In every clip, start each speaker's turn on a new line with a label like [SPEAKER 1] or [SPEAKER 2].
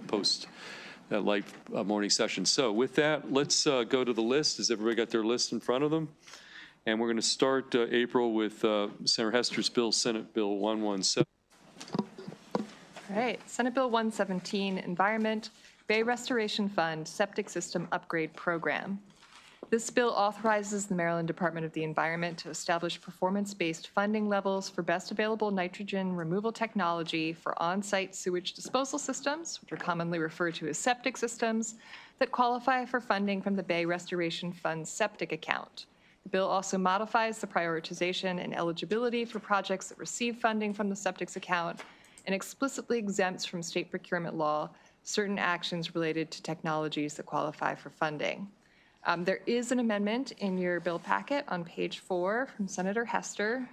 [SPEAKER 1] post that light morning session. So with that, let's go to the list. Has everybody got their list in front of them? And we're going to start, April, with Senator Hester's bill, Senate Bill 117.
[SPEAKER 2] All right, Senate Bill 117, Environment Bay Restoration Fund Septic System Upgrade Program. This bill authorizes the Maryland Department of the Environment to establish performance-based funding levels for best available nitrogen removal technology for on-site sewage disposal systems, which are commonly referred to as septic systems, that qualify for funding from the Bay Restoration Fund's septic account. The bill also modifies the prioritization and eligibility for projects that receive funding from the septic's account and explicitly exempts from state procurement law certain actions related to technologies that qualify for funding. There is an amendment in your bill packet on page 4 from Senator Hester.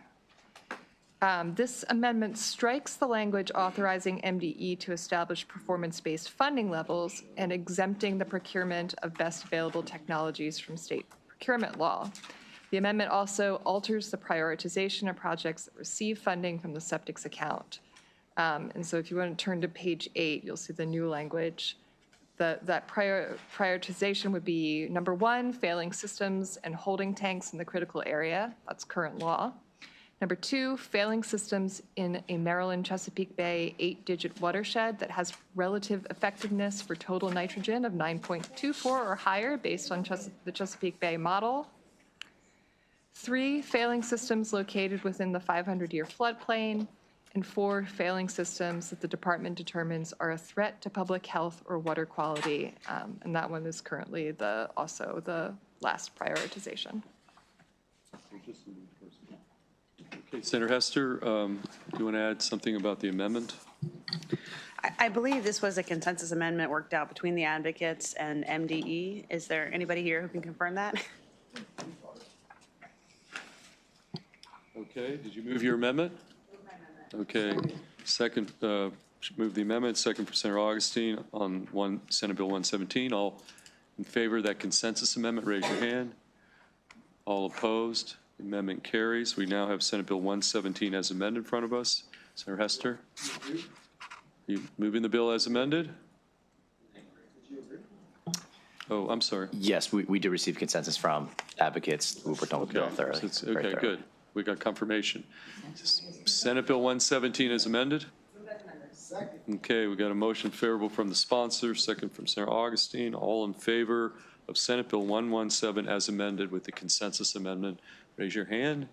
[SPEAKER 2] This amendment strikes the language authorizing MDE to establish performance-based funding levels and exempting the procurement of best available technologies from state procurement law. The amendment also alters the prioritization of projects that receive funding from the septic's account. And so if you want to turn to page 8, you'll see the new language. That prioritization would be number 1, failing systems and holding tanks in the critical area. That's current law. Number 2, failing systems in a Maryland Chesapeake Bay 8-digit watershed that has relative effectiveness for total nitrogen of 9.24 or higher based on the Chesapeake Bay model. 3, failing systems located within the 500-year floodplain. And 4, failing systems that the department determines are a threat to public health or water quality. And that one is currently also the last prioritization.
[SPEAKER 1] Okay, Senator Hester, do you want to add something about the amendment?
[SPEAKER 3] I believe this was a consensus amendment worked out between the advocates and MDE. Is there anybody here who can confirm that?
[SPEAKER 1] Okay, did you move your amendment? Okay, second, move the amendment, second for Senator Augustine on Senate Bill 117. All in favor of that consensus amendment, raise your hand. All opposed, the amendment carries. We now have Senate Bill 117 as amended in front of us. Senator Hester, are you moving the bill as amended? Oh, I'm sorry.
[SPEAKER 4] Yes, we did receive consensus from advocates who were done with the bill thoroughly.
[SPEAKER 1] Okay, good. We got confirmation. Senate Bill 117 is amended? Okay, we got a motion favorable from the sponsor, second from Senator Augustine. All in favor of Senate Bill 117 as amended with the consensus amendment, raise your hand.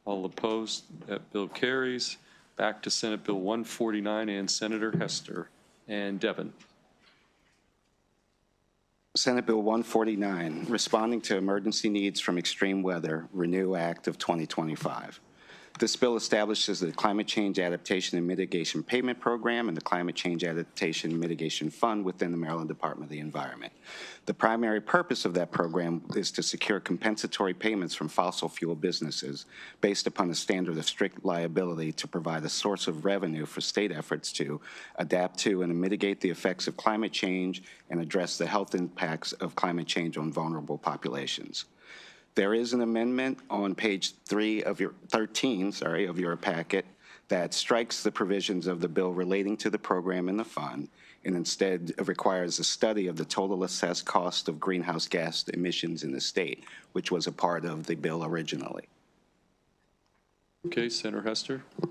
[SPEAKER 1] All opposed, that bill carries. Back to Senate Bill 149 and Senator Hester and Devin.
[SPEAKER 5] Senate Bill 149, Responding to Emergency Needs from Extreme Weather, Renew Act of 2025. This bill establishes the Climate Change Adaptation and Mitigation Payment Program and the Climate Change Adaptation and Mitigation Fund within the Maryland Department of the Environment. The primary purpose of that program is to secure compensatory payments from fossil fuel businesses based upon a standard of strict liability to provide a source of revenue for state efforts to adapt to and mitigate the effects of climate change and address the health impacts of climate change on vulnerable populations. There is an amendment on page 13 of your packet that strikes the provisions of the bill relating to the program and the fund and instead requires a study of the total assessed cost of greenhouse gas emissions in the state, which was a part of the bill originally.
[SPEAKER 1] Okay, Senator Hester. I'm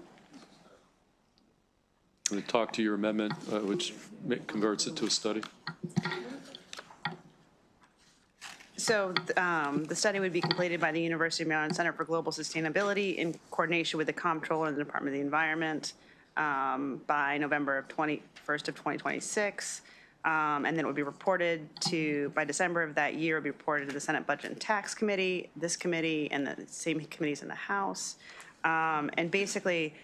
[SPEAKER 1] going to talk to your amendment, which converts it to a study.
[SPEAKER 3] So the study would be completed by the University of Maryland Center for Global Sustainability in coordination with the Comptroller and the Department of the Environment by November 21st of 2026. And then it would be reported to, by December of that year, it would be reported to the Senate Budget and Tax Committee, this committee, and the same committees in the House. And basically,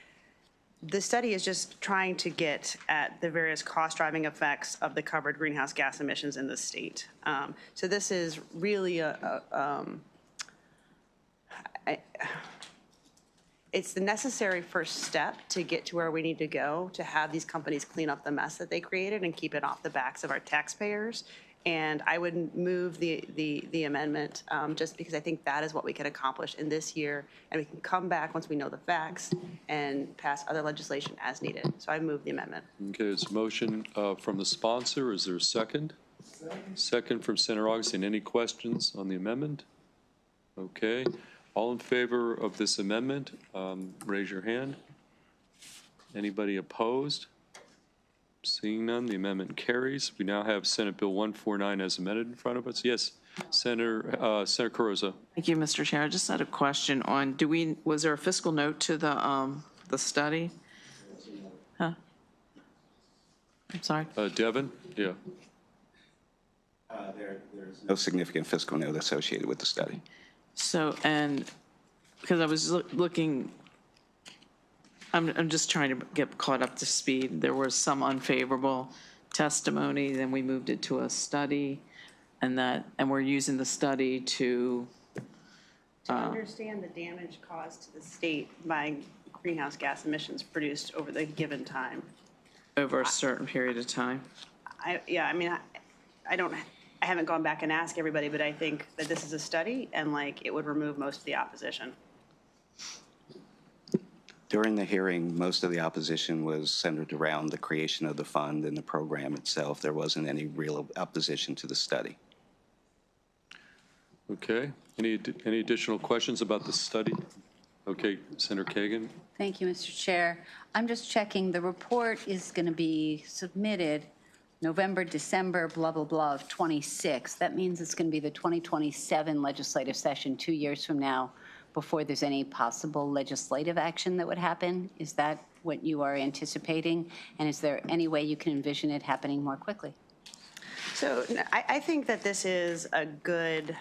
[SPEAKER 3] the study is just trying to get at the various cost-driving effects of the covered greenhouse gas emissions in the state. So this is really it's the necessary first step to get to where we need to go to have these companies clean up the mess that they created and keep it off the backs of our taxpayers. And I would move the amendment, just because I think that is what we can accomplish in this year. And we can come back once we know the facts and pass other legislation as needed. So I move the amendment.
[SPEAKER 1] Okay, it's a motion from the sponsor. Is there a second? Second from Senator Augustine. Any questions on the amendment? Okay. All in favor of this amendment, raise your hand. Anybody opposed? Seeing none, the amendment carries. We now have Senate Bill 149 as amended in front of us. Yes, Senator Carozza.
[SPEAKER 6] Thank you, Mr. Chair. I just had a question on, was there a fiscal note to the study? Huh? I'm sorry.
[SPEAKER 1] Devin? Yeah.
[SPEAKER 5] There's no significant fiscal note associated with the study.
[SPEAKER 6] So, and because I was looking, I'm just trying to get caught up to speed. There was some unfavorable testimony, then we moved it to a study, and we're using the study to
[SPEAKER 3] Understand the damage caused to the state by greenhouse gas emissions produced over the given time.
[SPEAKER 6] over a certain period of time.
[SPEAKER 3] I haven't gone back and asked everybody, but I think that this is a study and like it would remove most of the opposition.
[SPEAKER 5] During the hearing, most of the opposition was centered around the creation of the fund and the program itself. There wasn't any real opposition to the study.
[SPEAKER 1] Okay. Any additional questions about the study? Okay, Senator Kagan.
[SPEAKER 7] Thank you, Mr. Chair. I'm just checking, the report is going to be submitted November, December, blah, blah, blah, of 26. That means it's going to be the 2027 legislative session 2 years from now before there's any possible legislative action that would happen. Is that what you are anticipating? And is there any way you can envision it happening more quickly?
[SPEAKER 3] So I think that this is a good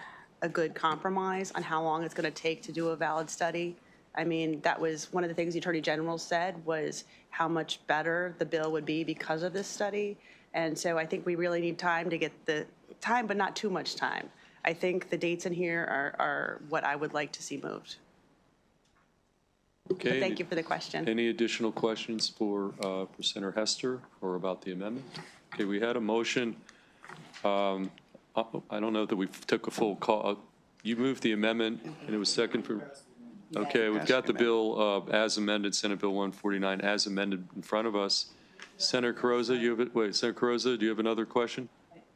[SPEAKER 3] compromise on how long it's going to take to do a valid study. I mean, that was one of the things the Attorney General said was how much better the bill would be because of this study. And so I think we really need time to get the time, but not too much time. I think the dates in here are what I would like to see moved.
[SPEAKER 1] Okay.
[SPEAKER 3] So thank you for the question.
[SPEAKER 1] Any additional questions for Senator Hester or about the amendment? Okay, we had a motion. I don't know that we took a full call. You moved the amendment, and it was second for. Okay, we've got the bill as amended, Senate Bill 149 as amended in front of us. Senator Carozza, Senator Carozza, do you have another question?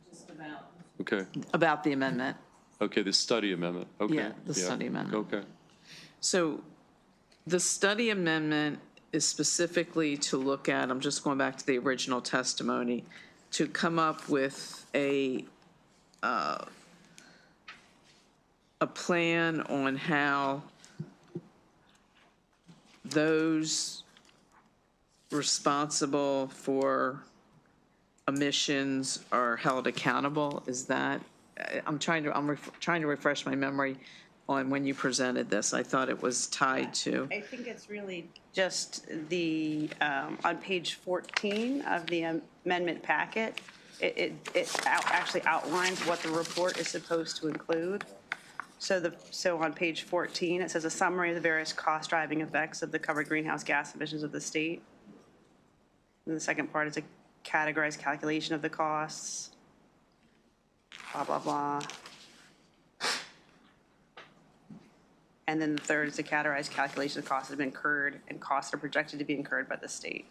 [SPEAKER 6] Just about.
[SPEAKER 1] Okay.
[SPEAKER 6] About the amendment.
[SPEAKER 1] Okay, the study amendment. Okay.
[SPEAKER 6] Yeah, the study amendment.
[SPEAKER 1] Okay.
[SPEAKER 6] So the study amendment is specifically to look at, I'm just going back to the original testimony, to come up with a plan on how those responsible for emissions are held accountable. Is that, I'm trying to refresh my memory on when you presented this. I thought it was tied to.
[SPEAKER 3] I think it's really just the, on page 14 of the amendment packet, it actually outlines what the report is supposed to include. So on page 14, it says a summary of the various cost-driving effects of the covered greenhouse gas emissions of the state. And the second part is a categorized calculation of the costs, blah, blah, blah. And then the third is a categorized calculation of costs that have been incurred and costs are projected to be incurred by the state.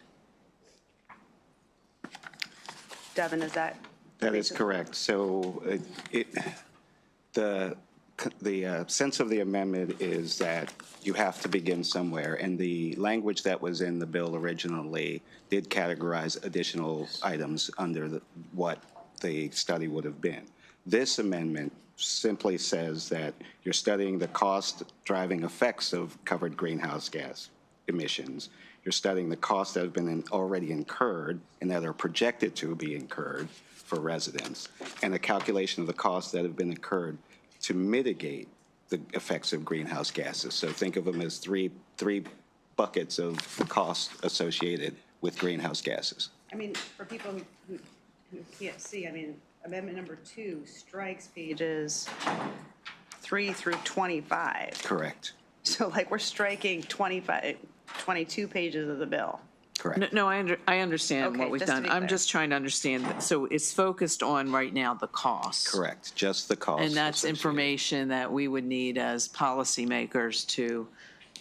[SPEAKER 3] Devin, is that?
[SPEAKER 5] That is correct. So the sense of the amendment is that you have to begin somewhere, and the language that was in the bill originally did categorize additional items under what the study would have been. This amendment simply says that you're studying the cost-driving effects of covered greenhouse gas emissions. You're studying the costs that have been already incurred and that are projected to be incurred for residents, and the calculation of the costs that have been incurred to mitigate the effects of greenhouse gases. So think of them as three buckets of costs associated with greenhouse gases.
[SPEAKER 3] I mean, for people who can't see, I mean, amendment number 2 strikes pages 3 through 25.
[SPEAKER 5] Correct.
[SPEAKER 3] So like we're striking 22 pages of the bill.
[SPEAKER 5] Correct.
[SPEAKER 6] No, I understand what
[SPEAKER 3] Okay,
[SPEAKER 6] we've
[SPEAKER 3] just to
[SPEAKER 6] done.
[SPEAKER 3] be
[SPEAKER 6] I'm
[SPEAKER 3] clear.
[SPEAKER 6] just trying to understand. So it's focused on right now the cost.
[SPEAKER 5] Correct, just the cost.
[SPEAKER 6] And that's
[SPEAKER 5] associated.
[SPEAKER 6] information that we would need as policymakers to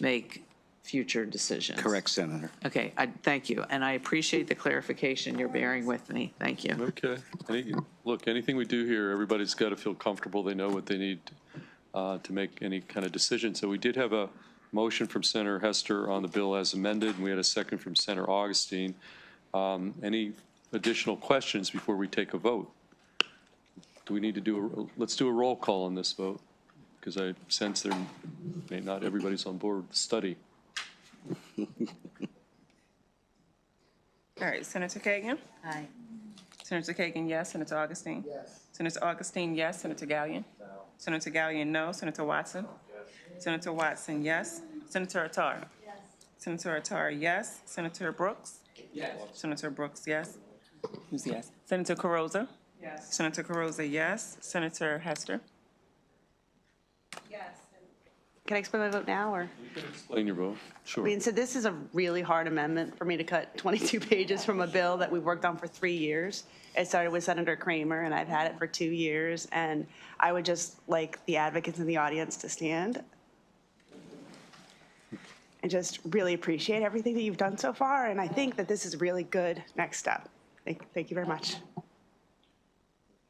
[SPEAKER 6] make future decisions.
[SPEAKER 5] Correct, Senator.
[SPEAKER 6] Okay, thank you. And I appreciate the clarification. You're bearing with me. Thank you.
[SPEAKER 1] Okay. Look, anything we do here, everybody's got to feel comfortable. They know what they need to make any kind of decision. So we did have a motion from Senator Hester on the bill as amended, and we had a second from Senator Augustine. Any additional questions before we take a vote? Do we need to let's do a roll call on this vote, because I sense not everybody's on board with the study.
[SPEAKER 8] All right, Senator Kagan?
[SPEAKER 7] Aye.
[SPEAKER 8] Senator Kagan, yes. Senator Augustine? Yes. Senator Augustine, yes. Senator Gallion? No. Senator Gallion, no. Senator Watson? Yes. Senator Watson, yes. Senator Attar? Yes. Senator Attar, yes. Senator Brooks? Yes. Senator Brooks, yes. Who's yes? Senator Carozza? Yes. Senator Carozza, yes. Senator Hester?
[SPEAKER 3] Can I explain my vote now, or?
[SPEAKER 1] Explain your vote. Sure.
[SPEAKER 3] I mean, so this is a really hard amendment for me to cut 22 pages from a bill that we've worked on for 3 years. It started with Senator Kramer, and I've had it for 2 years, and I would just like the advocates in the audience to stand and just really appreciate everything that you've done so far, and I think that this is a really good next step. Thank you very much.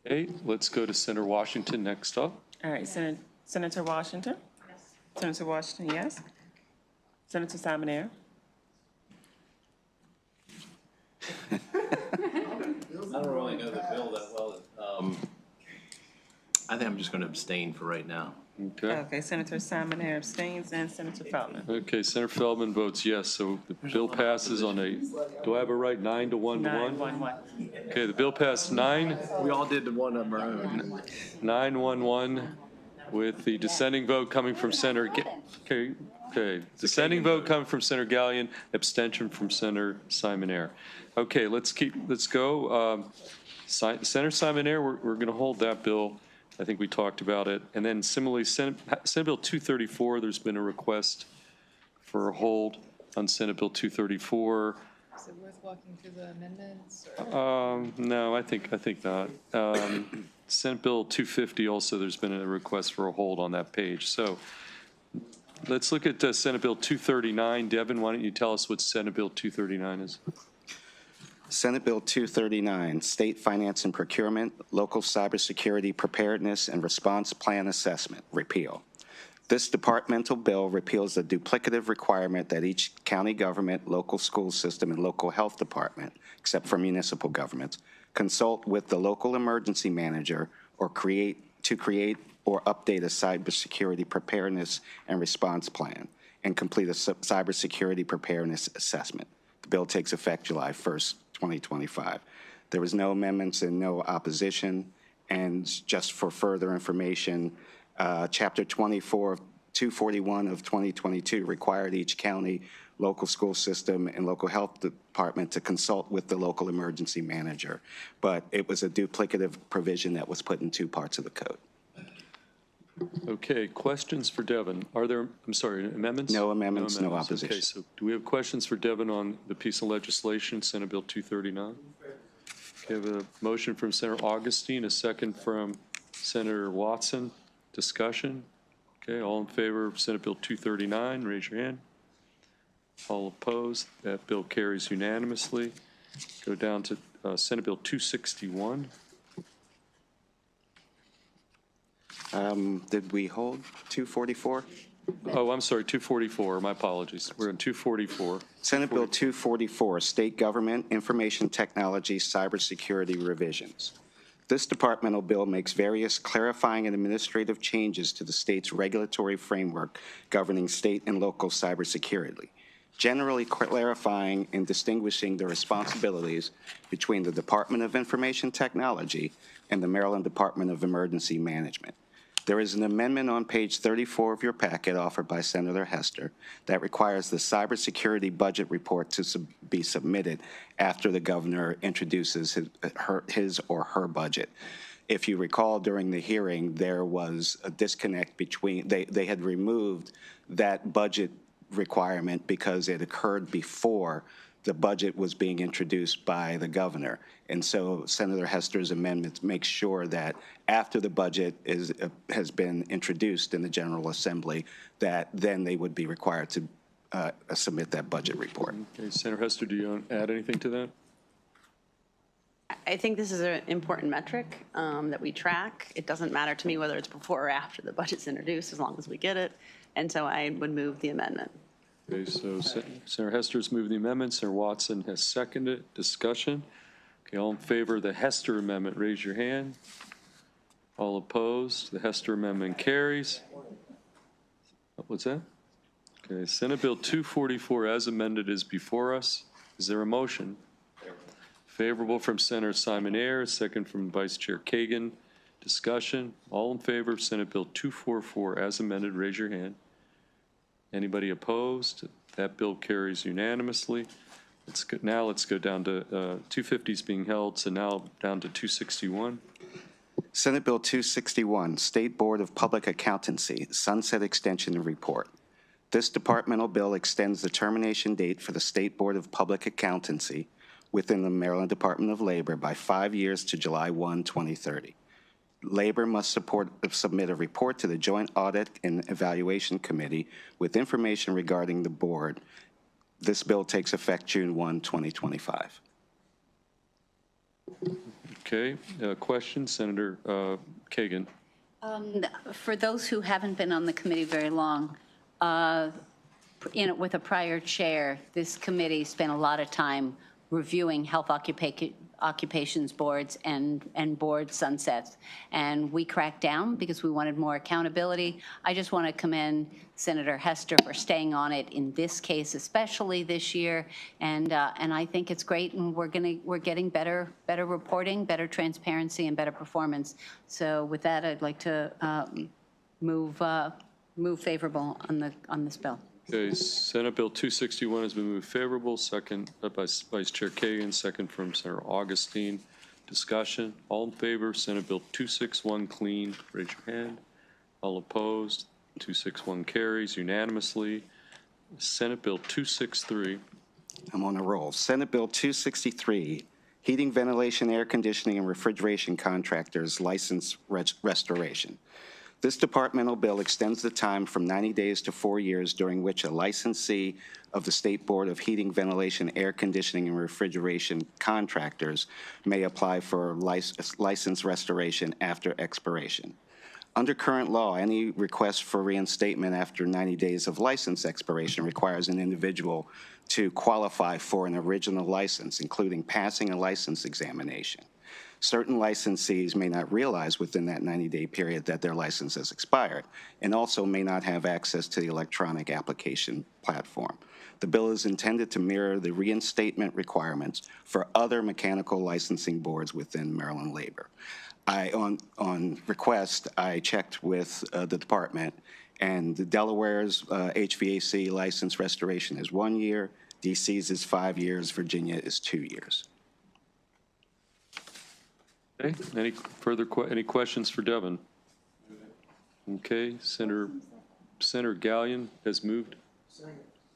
[SPEAKER 1] Okay, let's go to Senator Washington next up.
[SPEAKER 8] All right, Senator Washington? Yes. Senator Washington, yes. Senator Simonaire?
[SPEAKER 9] I don't really know the bill that well. I think I'm just going to abstain for right now.
[SPEAKER 1] Okay.
[SPEAKER 8] Okay, Senator Simonaire abstains, and Senator Feldman.
[SPEAKER 1] Okay, Senator Feldman votes yes, so the bill passes on do I have it right, 9 to 1 to 1?
[SPEAKER 8] 9-1-1.
[SPEAKER 1] Okay, the bill passed 9,
[SPEAKER 9] We all did the one of our own.
[SPEAKER 1] 9-1-1, with the dissenting vote coming from Senator, dissenting vote coming from Senator Gallion, abstention from Senator Simonaire. Okay, let's go. Senator Simonaire, we're going to hold that bill. I think we talked about it. And then similarly, Senate Bill 234, there's been a request for a hold on Senate Bill 234.
[SPEAKER 2] Is it worth walking through the amendments?
[SPEAKER 1] No, I think not. Senate Bill 250 also, there's been a request for a hold on that page. So let's look at Senate Bill 239. Devin, why don't you tell us what Senate Bill 239 is?
[SPEAKER 5] Senate Bill 239, State Finance and Procurement, Local Cybersecurity Preparedness and Response Plan Assessment, repeal. This departmental bill repeals the duplicative requirement that each county government, local school system, and local health department, except for municipal governments, consult with the local emergency manager or create or update a cybersecurity preparedness and response plan and complete a cybersecurity preparedness assessment. The bill takes effect July 1st, 2025. There was no amendments and no opposition. And just for further information, Chapter 24 of 241 of 2022 required each county, local school system, and local health department to consult with the local emergency manager. But it was a duplicative provision that was put in two parts of the code.
[SPEAKER 1] Okay, questions for Devin? Are there, I'm sorry, amendments?
[SPEAKER 5] No amendments, no opposition.
[SPEAKER 1] Okay, so do we have questions for Devin on the piece of legislation, Senate Bill 239? Okay, we have a motion from Senator Augustine, a second from Senator Watson. Discussion? Okay, all in favor of Senate Bill 239, raise your hand. All opposed? That bill carries unanimously. Go down to Senate Bill 261.
[SPEAKER 5] Did we hold 244?
[SPEAKER 1] Oh, I'm sorry, 244. My apologies. We're in 244.
[SPEAKER 5] Senate Bill 244, State Government Information Technology Cybersecurity Revisions. This departmental bill makes various clarifying and administrative changes to the state's regulatory framework governing state and local cybersecurity, generally clarifying and distinguishing the responsibilities between the Department of Information Technology and the Maryland Department of Emergency Management. There is an amendment on page 34 of your packet offered by Senator Hester that requires the cybersecurity budget report to be submitted after the governor introduces his or her budget. If you recall, during the hearing, there was a disconnect between, they had removed that budget requirement because it occurred before the budget was being introduced by the governor. And so Senator Hester's amendment makes sure that after the budget has been introduced in the General Assembly, that then they would be required to submit that budget report.
[SPEAKER 1] Okay, Senator Hester, do you want to add anything to that?
[SPEAKER 3] I think this is an important metric that we track. It doesn't matter to me whether it's before or after the budget's introduced, as long as we get it. And so I would move the amendment.
[SPEAKER 1] Okay, so Senator Hester's moved the amendment. Senator Watson has seconded. Discussion. Okay, all in favor of the Hester amendment, raise your hand. All opposed? The Hester amendment carries. What's that? Okay, Senate Bill 244 as amended is before us. Is there a motion? Favorable from Senator Simon Ayers, second from Vice Chair Kagan. Discussion. All in favor of Senate Bill 244 as amended, raise your hand. Anybody opposed? That bill carries unanimously. Now let's go down to 250 is being held, so now down to 261.
[SPEAKER 5] Senate Bill 261, State Board of Public Accountancy, Sunset Extension Report. This departmental bill extends the termination date for the State Board of Public Accountancy within the Maryland Department of Labor by 5 years to July 1, 2030. Labor must submit a report to the Joint Audit and Evaluation Committee with information regarding the board. This bill takes effect June 1, 2025.
[SPEAKER 1] Okay, question, Senator Kagan.
[SPEAKER 7] For those who haven't been on the committee very long, with a prior chair, this committee spent a lot of time reviewing health occupations boards and board sunsets. And we cracked down because we wanted more accountability. I just want to commend Senator Hester for staying on it in this case, especially this year. And I think it's great, and we're getting better reporting, better transparency, and better performance. So with that, I'd like to move favorable on this bill.
[SPEAKER 1] Okay, Senate Bill 261 has been moved favorable, second by Vice Chair Kagan, second from Senator Augustine. Discussion. All in favor, Senate Bill 261 clean, raise your hand. All opposed, 261 carries unanimously. Senate Bill 263.
[SPEAKER 5] I'm on a roll. Senate Bill 263, Heating, Ventilation, Air Conditioning, and Refrigeration Contractors License Restoration. This departmental bill extends the time from 90 days to 4 years during which a licensee of the State Board of Heating, Ventilation, Air Conditioning, and Refrigeration Contractors may apply for license restoration after expiration. Under current law, any request for reinstatement after 90 days of license expiration requires an individual to qualify for an original license, including passing a license examination. Certain licensees may not realize within that 90-day period that their license has expired, and also may not have access to the electronic application platform. The bill is intended to mirror the reinstatement requirements for other mechanical licensing boards within Maryland Labor. On request, I checked with the department, and Delaware's HVAC license restoration is 1 year, DC's is 5 years, Virginia is 2 years.
[SPEAKER 1] Okay, any questions for Devin? Okay, Senator Gallion has moved.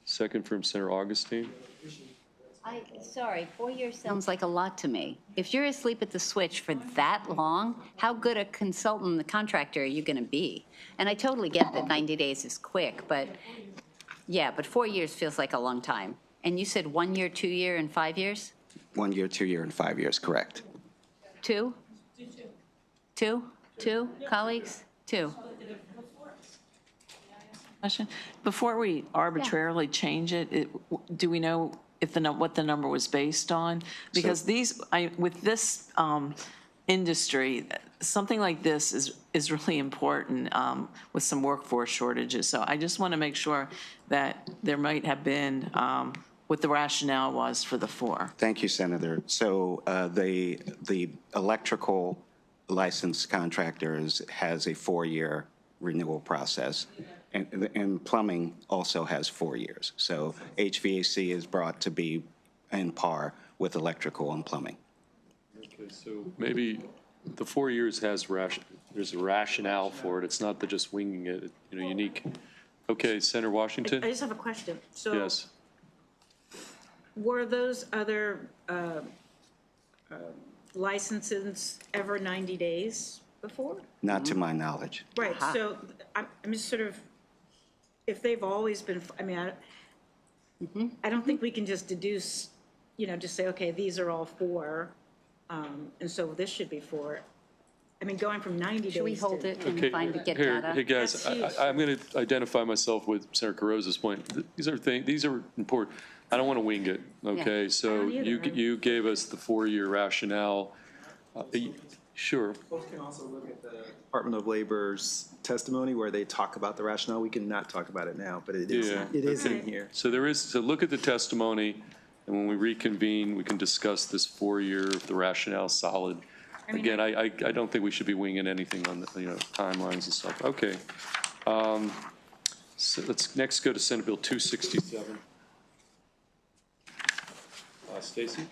[SPEAKER 1] Second from Senator Augustine.
[SPEAKER 7] Sorry, 4 years sounds like a lot to me. If you're asleep at the switch for that long, how good a consultant, the contractor, are you going to be? And I totally get that 90 days is quick, but yeah, but 4 years feels like a long time. And you said 1 year, 2 year, and 5 years?
[SPEAKER 5] 1 year, 2 year, and 5 years, correct.
[SPEAKER 7] Two? Two, colleagues? Two.
[SPEAKER 6] Question. Before we arbitrarily change it, do we know if what the number was based on? Because with this industry, something like this is really important with some workforce shortages. So I just want to make sure that there might have been what the rationale was for the 4.
[SPEAKER 5] Thank you, Senator. So the electrical license contractors has a 4-year renewal process, and plumbing also has 4 years. So HVAC is brought to be in par with electrical and plumbing.
[SPEAKER 1] Okay, so maybe the 4 years has there's a rationale for it. It's not just winging it, unique. Okay, Senator Washington?
[SPEAKER 10] I just have a question. So
[SPEAKER 1] yes.
[SPEAKER 10] were those other licenses ever 90 days before?
[SPEAKER 5] Not to my knowledge.
[SPEAKER 10] Right, so I'm just sort of, if they've always been, I mean, I don't think we can just deduce, just say, okay, these are all 4, and so this should be 4. I mean, going from 90 days to...
[SPEAKER 7] Should we hold it and
[SPEAKER 1] Okay,
[SPEAKER 7] find, get
[SPEAKER 1] here,
[SPEAKER 7] data?
[SPEAKER 1] hey, guys,
[SPEAKER 10] That's huge.
[SPEAKER 1] I'm going to identify myself with Senator Carosa's point. These are important. I don't want to wing it, okay?
[SPEAKER 10] I
[SPEAKER 1] So
[SPEAKER 10] don't either.
[SPEAKER 1] you gave us the 4-year rationale. Sure.
[SPEAKER 11] Folks can also look at the Department of Labor's testimony where they talk about the rationale. We can not talk about it now, but it is,
[SPEAKER 1] Yeah.
[SPEAKER 11] it is in here.
[SPEAKER 1] So so look at the testimony, and when we reconvene, we can discuss this 4-year, if the rationale is solid. Again, I don't think we should be winging anything on the, timelines and stuff. Okay. So let's next go to Senate Bill 267. Stacy?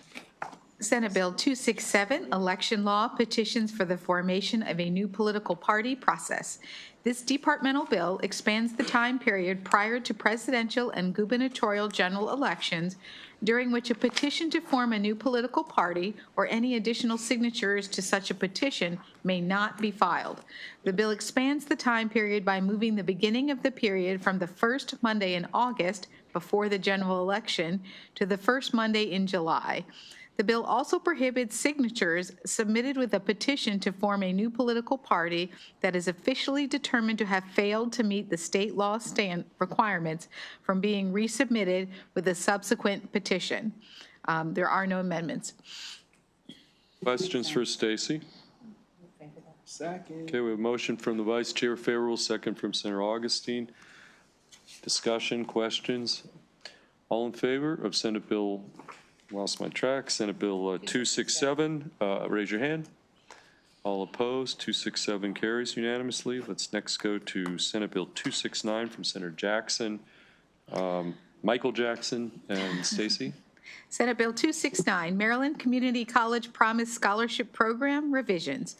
[SPEAKER 12] Senate Bill 267, Election Law, Petitions for the Formation of a New Political Party Process. This departmental bill expands the time period prior to presidential and gubernatorial general elections during which a petition to form a new political party or any additional signatures to such a petition may not be filed. The bill expands the time period by moving the beginning of the period from the first Monday in August, before the general election, to the first Monday in July. The bill also prohibits signatures submitted with a petition to form a new political party that is officially determined to have failed to meet the state law requirements from being resubmitted with a subsequent petition. There are no amendments.
[SPEAKER 1] Questions for Stacy?
[SPEAKER 11] Second.
[SPEAKER 1] Okay, we have a motion from the Vice Chair, favorable, second from Senator Augustine. Discussion, questions? All in favor of Senate Bill, lost my track, Senate Bill 267, raise your hand. All opposed, 267 carries unanimously. Let's next go to Senate Bill 269 from Senator Jackson, Michael Jackson, and Stacy.
[SPEAKER 12] Senate Bill 269, Maryland Community College Promise Scholarship Program revisions.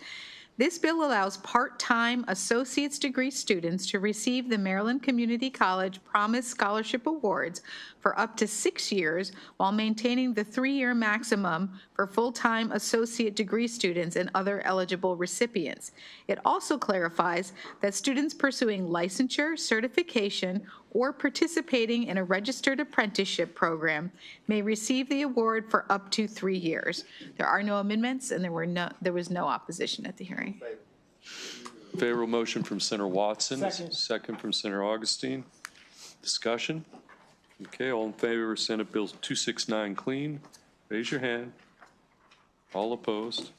[SPEAKER 12] This bill allows part-time associate's degree students to receive the Maryland Community College Promise Scholarship Awards for up to 6 years while maintaining the 3-year maximum for full-time associate degree students and other eligible recipients. It also clarifies that students pursuing licensure, certification, or participating in a registered apprenticeship program may receive the award for up to 3 years. There are no amendments, and there was no opposition at the hearing.
[SPEAKER 1] Favorable motion from Senator Watson. Second from Senator Augustine. Discussion? Okay, all in favor of Senate Bill 269 clean, raise your hand. All opposed?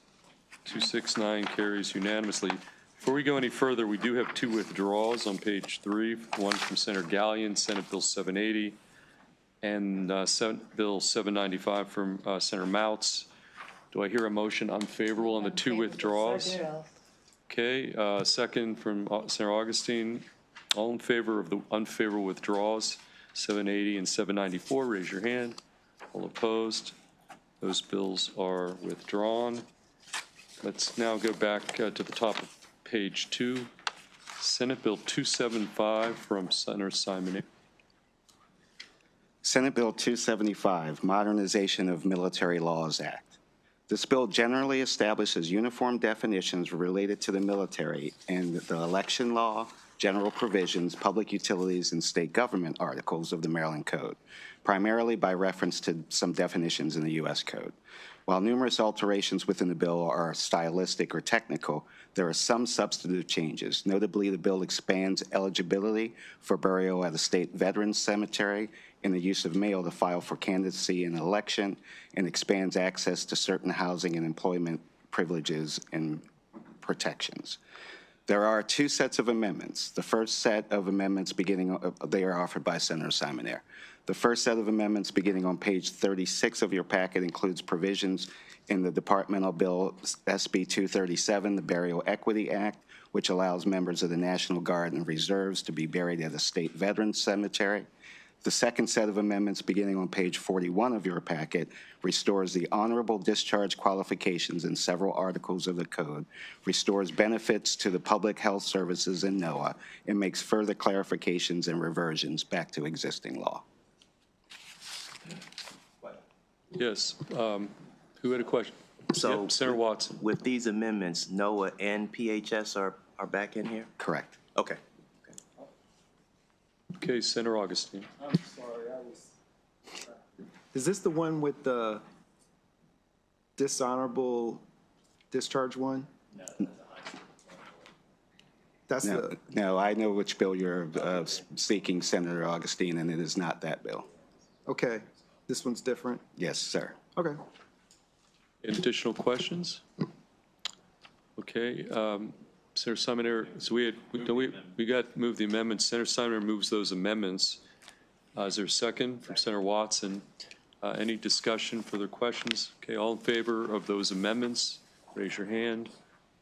[SPEAKER 1] 269 carries unanimously. Before we go any further, we do have 2 withdrawals on page 3, one from Senator Gallion, Senate Bill 780, and Senate Bill 795 from Senator Mouts. Do I hear a motion unfavorable on the 2 withdrawals? Okay, second from Senator Augustine. All in favor of the unfavorable withdrawals, 780 and 794, raise your hand. All opposed? Those bills are withdrawn. Let's now go back to the top of page 2, Senate Bill 275 from Senator Simon.
[SPEAKER 5] Senate Bill 275, Modernization of Military Laws Act. This bill generally establishes uniform definitions related to the military in the election law, general provisions, public utilities, and state government articles of the Maryland Code, primarily by reference to some definitions in the U.S. Code. While numerous alterations within the bill are stylistic or technical, there are some substantive changes. Notably, the bill expands eligibility for burial at a state veterans cemetery and the use of mail to file for candidacy in an election, and expands access to certain housing and employment privileges and protections. There are 2 sets of amendments. The first set of amendments they are offered by Senator Simonaire. The first set of amendments beginning on page 36 of your packet includes provisions in the departmental bill SB 237, the Burial Equity Act, which allows members of the National Guard and Reserves to be buried at a state veterans cemetery. The second set of amendments beginning on page 41 of your packet restores the honorable discharge qualifications in several articles of the code, restores benefits to the public health services in NOAA, and makes further clarifications and reversions back to existing law.
[SPEAKER 1] Yes. Who had a question?
[SPEAKER 13] So
[SPEAKER 1] Yep, Senator Watson.
[SPEAKER 13] with these amendments, NOAA and PHS are back in here?
[SPEAKER 5] Correct.
[SPEAKER 13] Okay.
[SPEAKER 1] Okay, Senator Augustine.
[SPEAKER 11] I'm sorry, Is this the one with the dishonorable discharge one? That's
[SPEAKER 5] No,
[SPEAKER 11] the,
[SPEAKER 5] no, I know which bill you're seeking, Senator Augustine, and it is not that bill.
[SPEAKER 11] okay, this one's different?
[SPEAKER 5] Yes, sir.
[SPEAKER 11] Okay.
[SPEAKER 1] Additional questions? Okay, Senator Simon, so we got moved the amendments. Senator Simon moves those amendments. Is there a second from Senator Watson? Any discussion, further questions? Okay, all in favor of those amendments, raise your hand.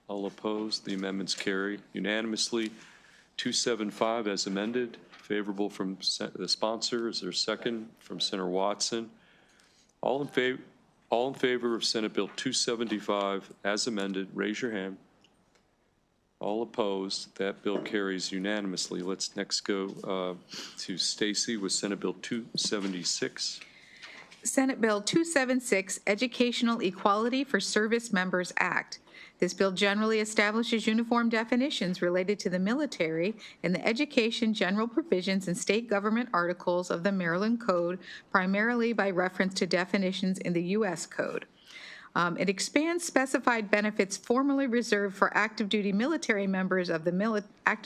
[SPEAKER 1] All opposed, the amendments carry unanimously. 275 as amended, favorable from the sponsor. Is there a second from Senator Watson? All in favor of Senate Bill 275 as amended, raise your hand. All opposed, that bill carries unanimously. Let's next go to Stacy with Senate Bill 276.
[SPEAKER 12] Senate Bill 276, Educational Equality for Service Members Act. This bill generally establishes uniform definitions related to the military in the education general provisions and state government articles of the Maryland Code, primarily by reference to definitions in the U.S. Code. It expands specified benefits formerly reserved for active duty members of the military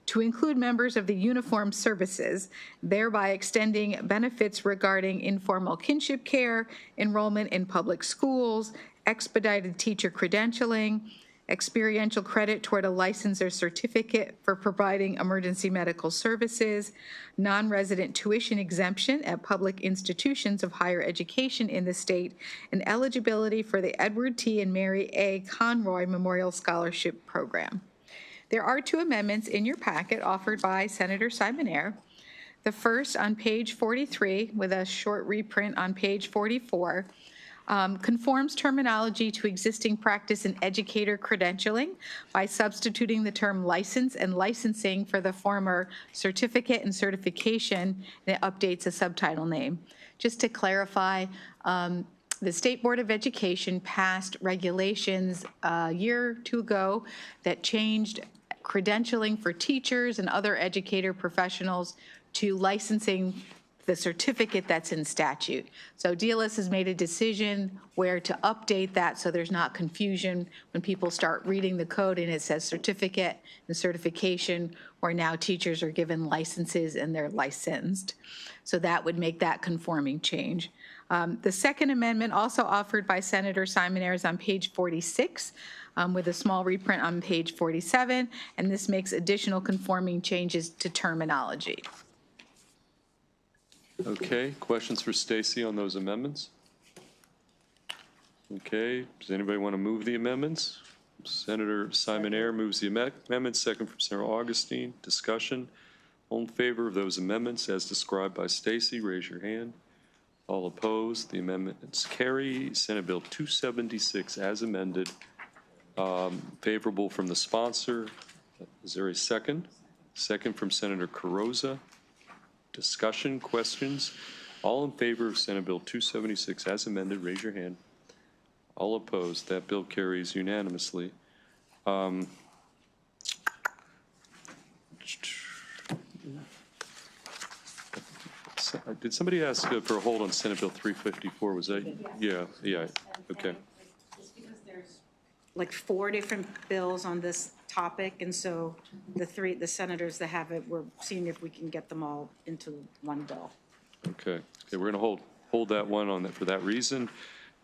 [SPEAKER 12] to include members of the uniformed services, thereby extending benefits regarding informal kinship care, enrollment in public schools, expedited teacher credentialing, experiential credit toward a license or certificate for providing emergency medical services, non-resident tuition exemption at public institutions of higher education in the state, and eligibility for the Edward T. and Mary A. Conroy Memorial Scholarship Program. There are two amendments in your packet offered by Senator Simonaire. The first on page 43 with a short reprint on page 44 conforms terminology to existing practice in educator credentialing by substituting the term license and licensing for the former certificate and certification, and it updates a subtitle name. Just to clarify, the State Board of Education passed regulations a year or two ago that changed credentialing for teachers and other educator professionals to licensing the certificate that's in statute. So DLS has made a decision where to update that so there's not confusion when people start reading the code and it says certificate and certification, where now teachers are given licenses and they're licensed. So that would make that conforming change. The second amendment, also offered by Senator Simonaire, is on page 46 with a small reprint on page 47, and this makes additional conforming changes to terminology.
[SPEAKER 1] Okay, questions for Stacy on those amendments? Okay, does anybody want to move the amendments? Senator Simonaire moves the amendment, second from Senator Augustine. Discussion. All in favor of those amendments as described by Stacy, raise your hand. All opposed, the amendments carry. Senate Bill 276 as amended, favorable from the sponsor. Is there a second? Second from Senator Carrozza. Discussion, questions? All in favor of Senate Bill 276 as amended, raise your hand. All opposed, that bill carries unanimously. Did somebody ask for a hold on Senate Bill 354? Was that? Yeah, okay.
[SPEAKER 10] Just because there's like 4 different bills on this topic, and so the senators that have it, we're seeing if we can get them all into one bill.
[SPEAKER 1] Okay, we're going to hold that one on that for that reason.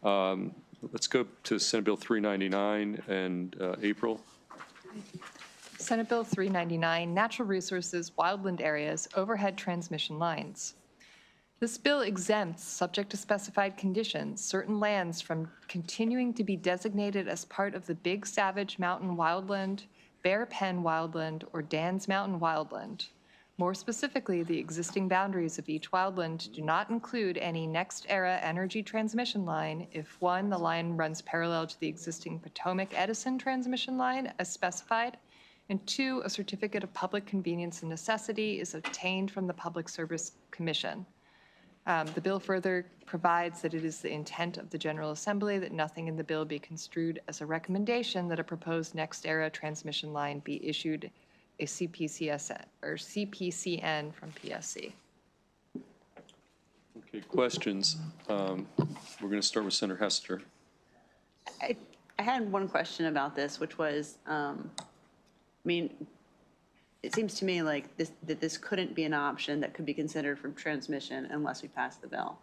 [SPEAKER 1] Let's go to Senate Bill 399 and April.
[SPEAKER 2] Senate Bill 399, Natural Resources, Wildland Areas, Overhead Transmission Lines. This bill exempts, subject to specified conditions, certain lands from continuing to be designated as part of the Big Savage Mountain Wildland, Bear Pen Wildland, or Dan's Mountain Wildland. More specifically, the existing boundaries of each wildland do not include any next-era energy transmission line if, 1, the line runs parallel to the existing Potomac-Edison transmission line as specified, and 2, a certificate of public convenience and necessity is obtained from the Public Service Commission. The bill further provides that it is the intent of the General Assembly that nothing in the bill be construed as a recommendation that a proposed next-era transmission line be issued a CPCN from PSC.
[SPEAKER 1] Okay, questions? We're going to start with Senator Hester.
[SPEAKER 3] I had one question about this, which was, I mean, it seems to me like that this couldn't be an option that could be considered for transmission unless we pass the bill,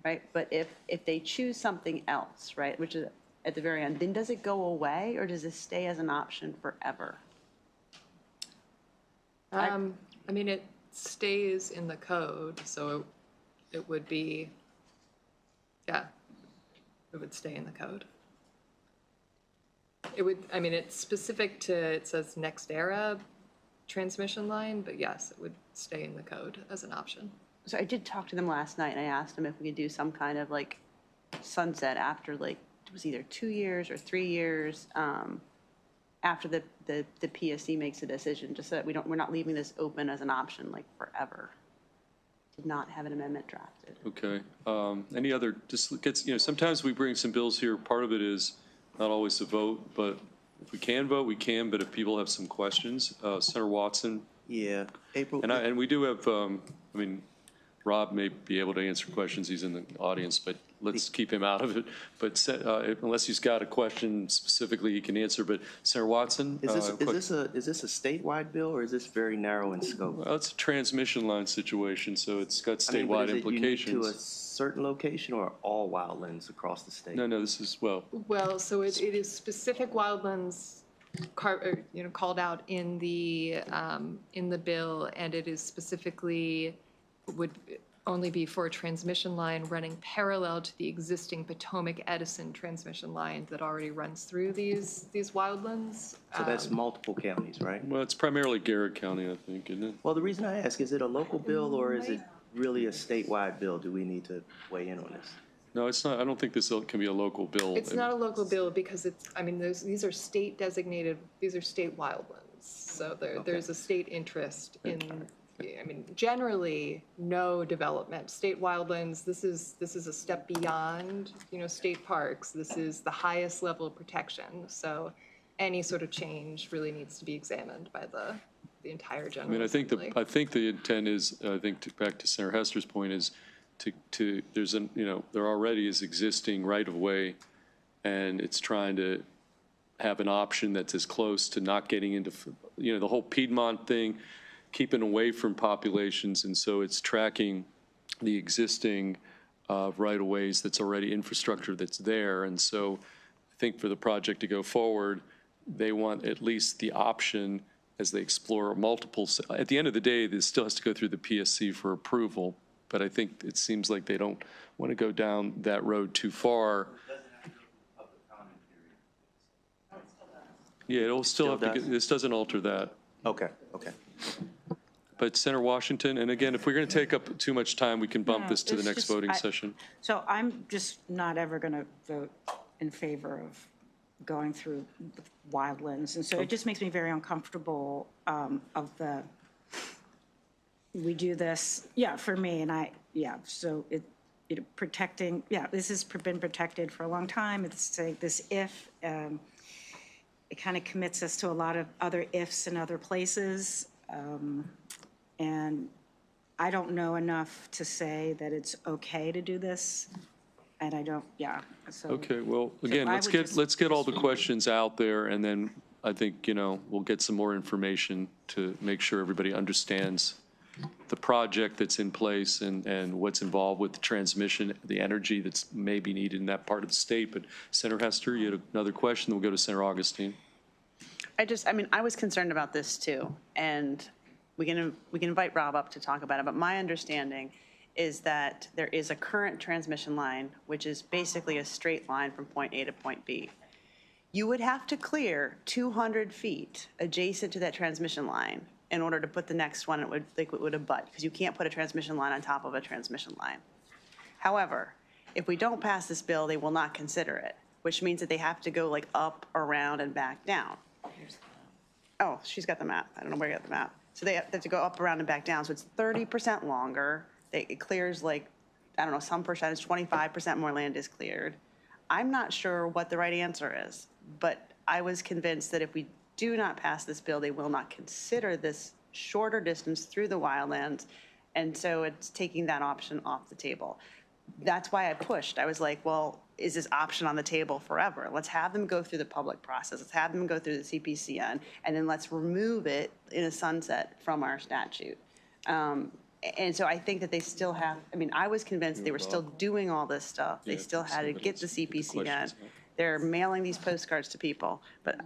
[SPEAKER 3] right? But if they choose something else, right, which is at the very end, then does it go away or does it stay as an option forever?
[SPEAKER 2] I mean, it stays in the code, so it would be, yeah, it would stay in the code. It would, I mean, it's specific to, it says next era transmission line, but yes, it would stay in the code as an option.
[SPEAKER 3] So I did talk to them last night and I asked them if we could do some kind of like sunset after like, it was either 2 years or 3 years after the PSC makes a decision, just so that we're not leaving this open as an option like forever. Did not have an amendment drafted.
[SPEAKER 1] Okay. Any other, just gets, sometimes we bring some bills here. Part of it is not always a vote, but if we can vote, we can. But if people have some questions, Senator Watson.
[SPEAKER 13] Yeah, April.
[SPEAKER 1] And we do have, I mean, Rob may be able to answer questions. He's in the audience, but let's keep him out of it. But unless he's got a question specifically, he can answer. But Senator Watson,
[SPEAKER 13] Is this a statewide bill or is this very narrow in scope?
[SPEAKER 1] well, it's a transmission line situation, so it's got statewide
[SPEAKER 13] But is it
[SPEAKER 1] implications.
[SPEAKER 13] unique to a certain location or all wildlands across the state?
[SPEAKER 1] No, this is,
[SPEAKER 2] Well, so it is specific wildlands, called out in the bill, and it is specifically would only be for a transmission line running parallel to the existing Potomac-Edison transmission line that already runs through these wildlands.
[SPEAKER 13] So that's multiple counties, right?
[SPEAKER 1] well, it's primarily Garrett County, I think, isn't it?
[SPEAKER 13] Well, the reason I ask, is it a local bill or is it really a statewide bill? Do we need to weigh in on this?
[SPEAKER 1] No, it's not. I don't think this can be a local bill.
[SPEAKER 2] It's not a local bill because it's, I mean, these are state designated, these are state wildlands. So there's a state interest in, I mean, generally, no development. State wildlands, this is a step beyond, state parks. This is the highest level of protection. So any sort of change really needs to be examined by the entire general assembly.
[SPEAKER 1] I think the intent is, back to Senator Hester's point, is there already is existing right-of-way, and it's trying to have an option that's as close to not getting into, the whole Piedmont thing, keeping away from populations, and so it's tracking the existing right-of-ways that's already infrastructure that's there. And so I think for the project to go forward, they want at least the option as they explore multiple, at the end of the day, this still has to go through the PSC for approval, but I think it seems like they don't want to go down that road too far. Yeah, it'll still have to get, this doesn't alter that.
[SPEAKER 13] Okay.
[SPEAKER 1] But Senator Washington, and again, if we're going to take up too much time, we can bump this to the next voting session.
[SPEAKER 10] So I'm just not ever going to vote in favor of going through wildlands. And so it just makes me very uncomfortable we do this, for me, and so it protecting, this has been protected for a long time. It's like this if, it kind of commits us to a lot of other ifs in other places. And I don't know enough to say that it's okay to do this. And I don't, so.
[SPEAKER 1] Okay, well, again, let's get all the questions out there, and then I think, we'll get some more information to make sure everybody understands the project that's in place and what's involved with the transmission, the energy that's maybe needed in that part of the state. But Senator Hester, you had another question, then we'll go to Senator Augustine.
[SPEAKER 3] I was concerned about this too, and we can invite Rob up to talk about it, but my understanding is that there is a current transmission line, which is basically a straight line from point A to point B. You would have to clear 200 feet adjacent to that transmission line in order to put the next one, it would abut, because you can't put a transmission line on top of a transmission line. However, if we don't pass this bill, they will not consider it, which means that they have to go like up, around, and back down. Oh, she's got the map. I don't know where you got the map. So they have to go up, around, and back down. So it's 30% longer. It clears like I don't know, some percentage, 25% more land is cleared. I'm not sure what the right answer is, but I was convinced that if we do not pass this bill, they will not consider this shorter distance through the wildlands. And so it's taking that option off the table. That's why I pushed. I was like, well, is this option on the table forever? Let's have them go through the public process. Let's have them go through the CPCN, and then let's remove it in a sunset from our statute. And so I think that they still have, I mean, I was convinced they were still doing all this stuff. They still had to get the CPCN. They're mailing these postcards to people, but.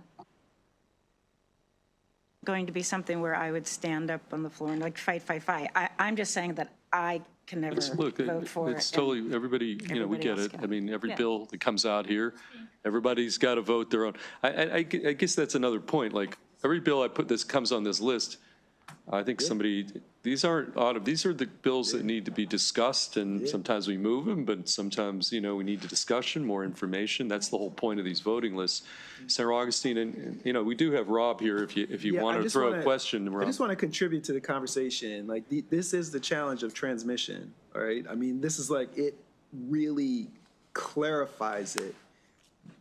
[SPEAKER 10] Going to be something where I would stand up on the floor and like fight. I'm just saying that I can never
[SPEAKER 1] Look,
[SPEAKER 10] vote for it.
[SPEAKER 1] it's totally, everybody, we
[SPEAKER 10] everybody
[SPEAKER 1] get
[SPEAKER 10] else
[SPEAKER 1] it.
[SPEAKER 10] can.
[SPEAKER 1] I mean, every
[SPEAKER 10] Yeah.
[SPEAKER 1] bill that comes out here, everybody's got to vote their own. I guess that's another point. Like, every bill I put this comes on this list, I think somebody, these aren't these are the bills that need to be discussed, and sometimes we move them, but sometimes, we need the discussion, more information. That's the whole point of these voting lists. Senator Augustine, and, we do have Rob here if you want to throw a question, Rob.
[SPEAKER 11] I just want to contribute to the conversation. Like, this is the challenge of transmission, all right? I mean, this is like, it really clarifies it.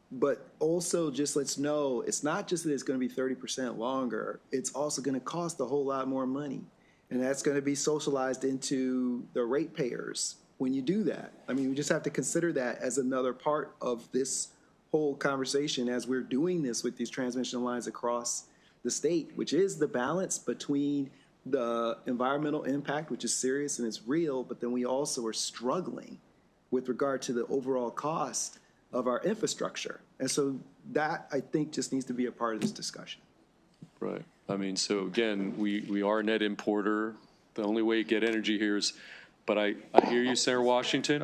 [SPEAKER 11] But also just lets know, it's not just that it's going to be 30% longer, it's also going to cost a whole lot more money. And that's going to be socialized into the ratepayers when you do that. I mean, we just have to consider that as another part of this whole conversation as we're doing this with these transmission lines across the state, which is the balance between the environmental impact, which is serious and it's real, but then we also are struggling with regard to the overall cost of our infrastructure. And so that, I think, just needs to be a part of this discussion.
[SPEAKER 1] Right. I mean, so again, we are a net importer. The only way you get energy here is, but I hear you, Senator Washington.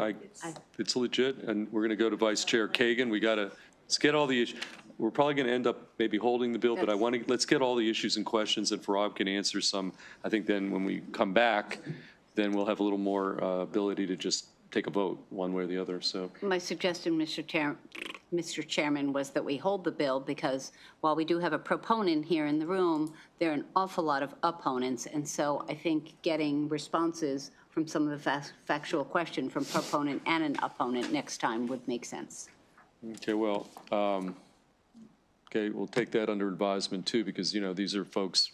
[SPEAKER 1] It's legit, and we're going to go to Vice Chair Kagan. Let's get all the issues. We're probably going to end up maybe holding the bill, but let's get all the issues and questions, and if Rob can answer some. I think then when we come back, then we'll have a little more ability to just take a vote one way or the other, so.
[SPEAKER 7] My suggestion, Mr. Chairman, was that we hold the bill because while we do have a proponent here in the room, there are an awful lot of opponents. And so I think getting responses from some of the factual question from proponent and an opponent next time would make sense.
[SPEAKER 1] Okay, well, we'll take that under advisement too, because, these are folks,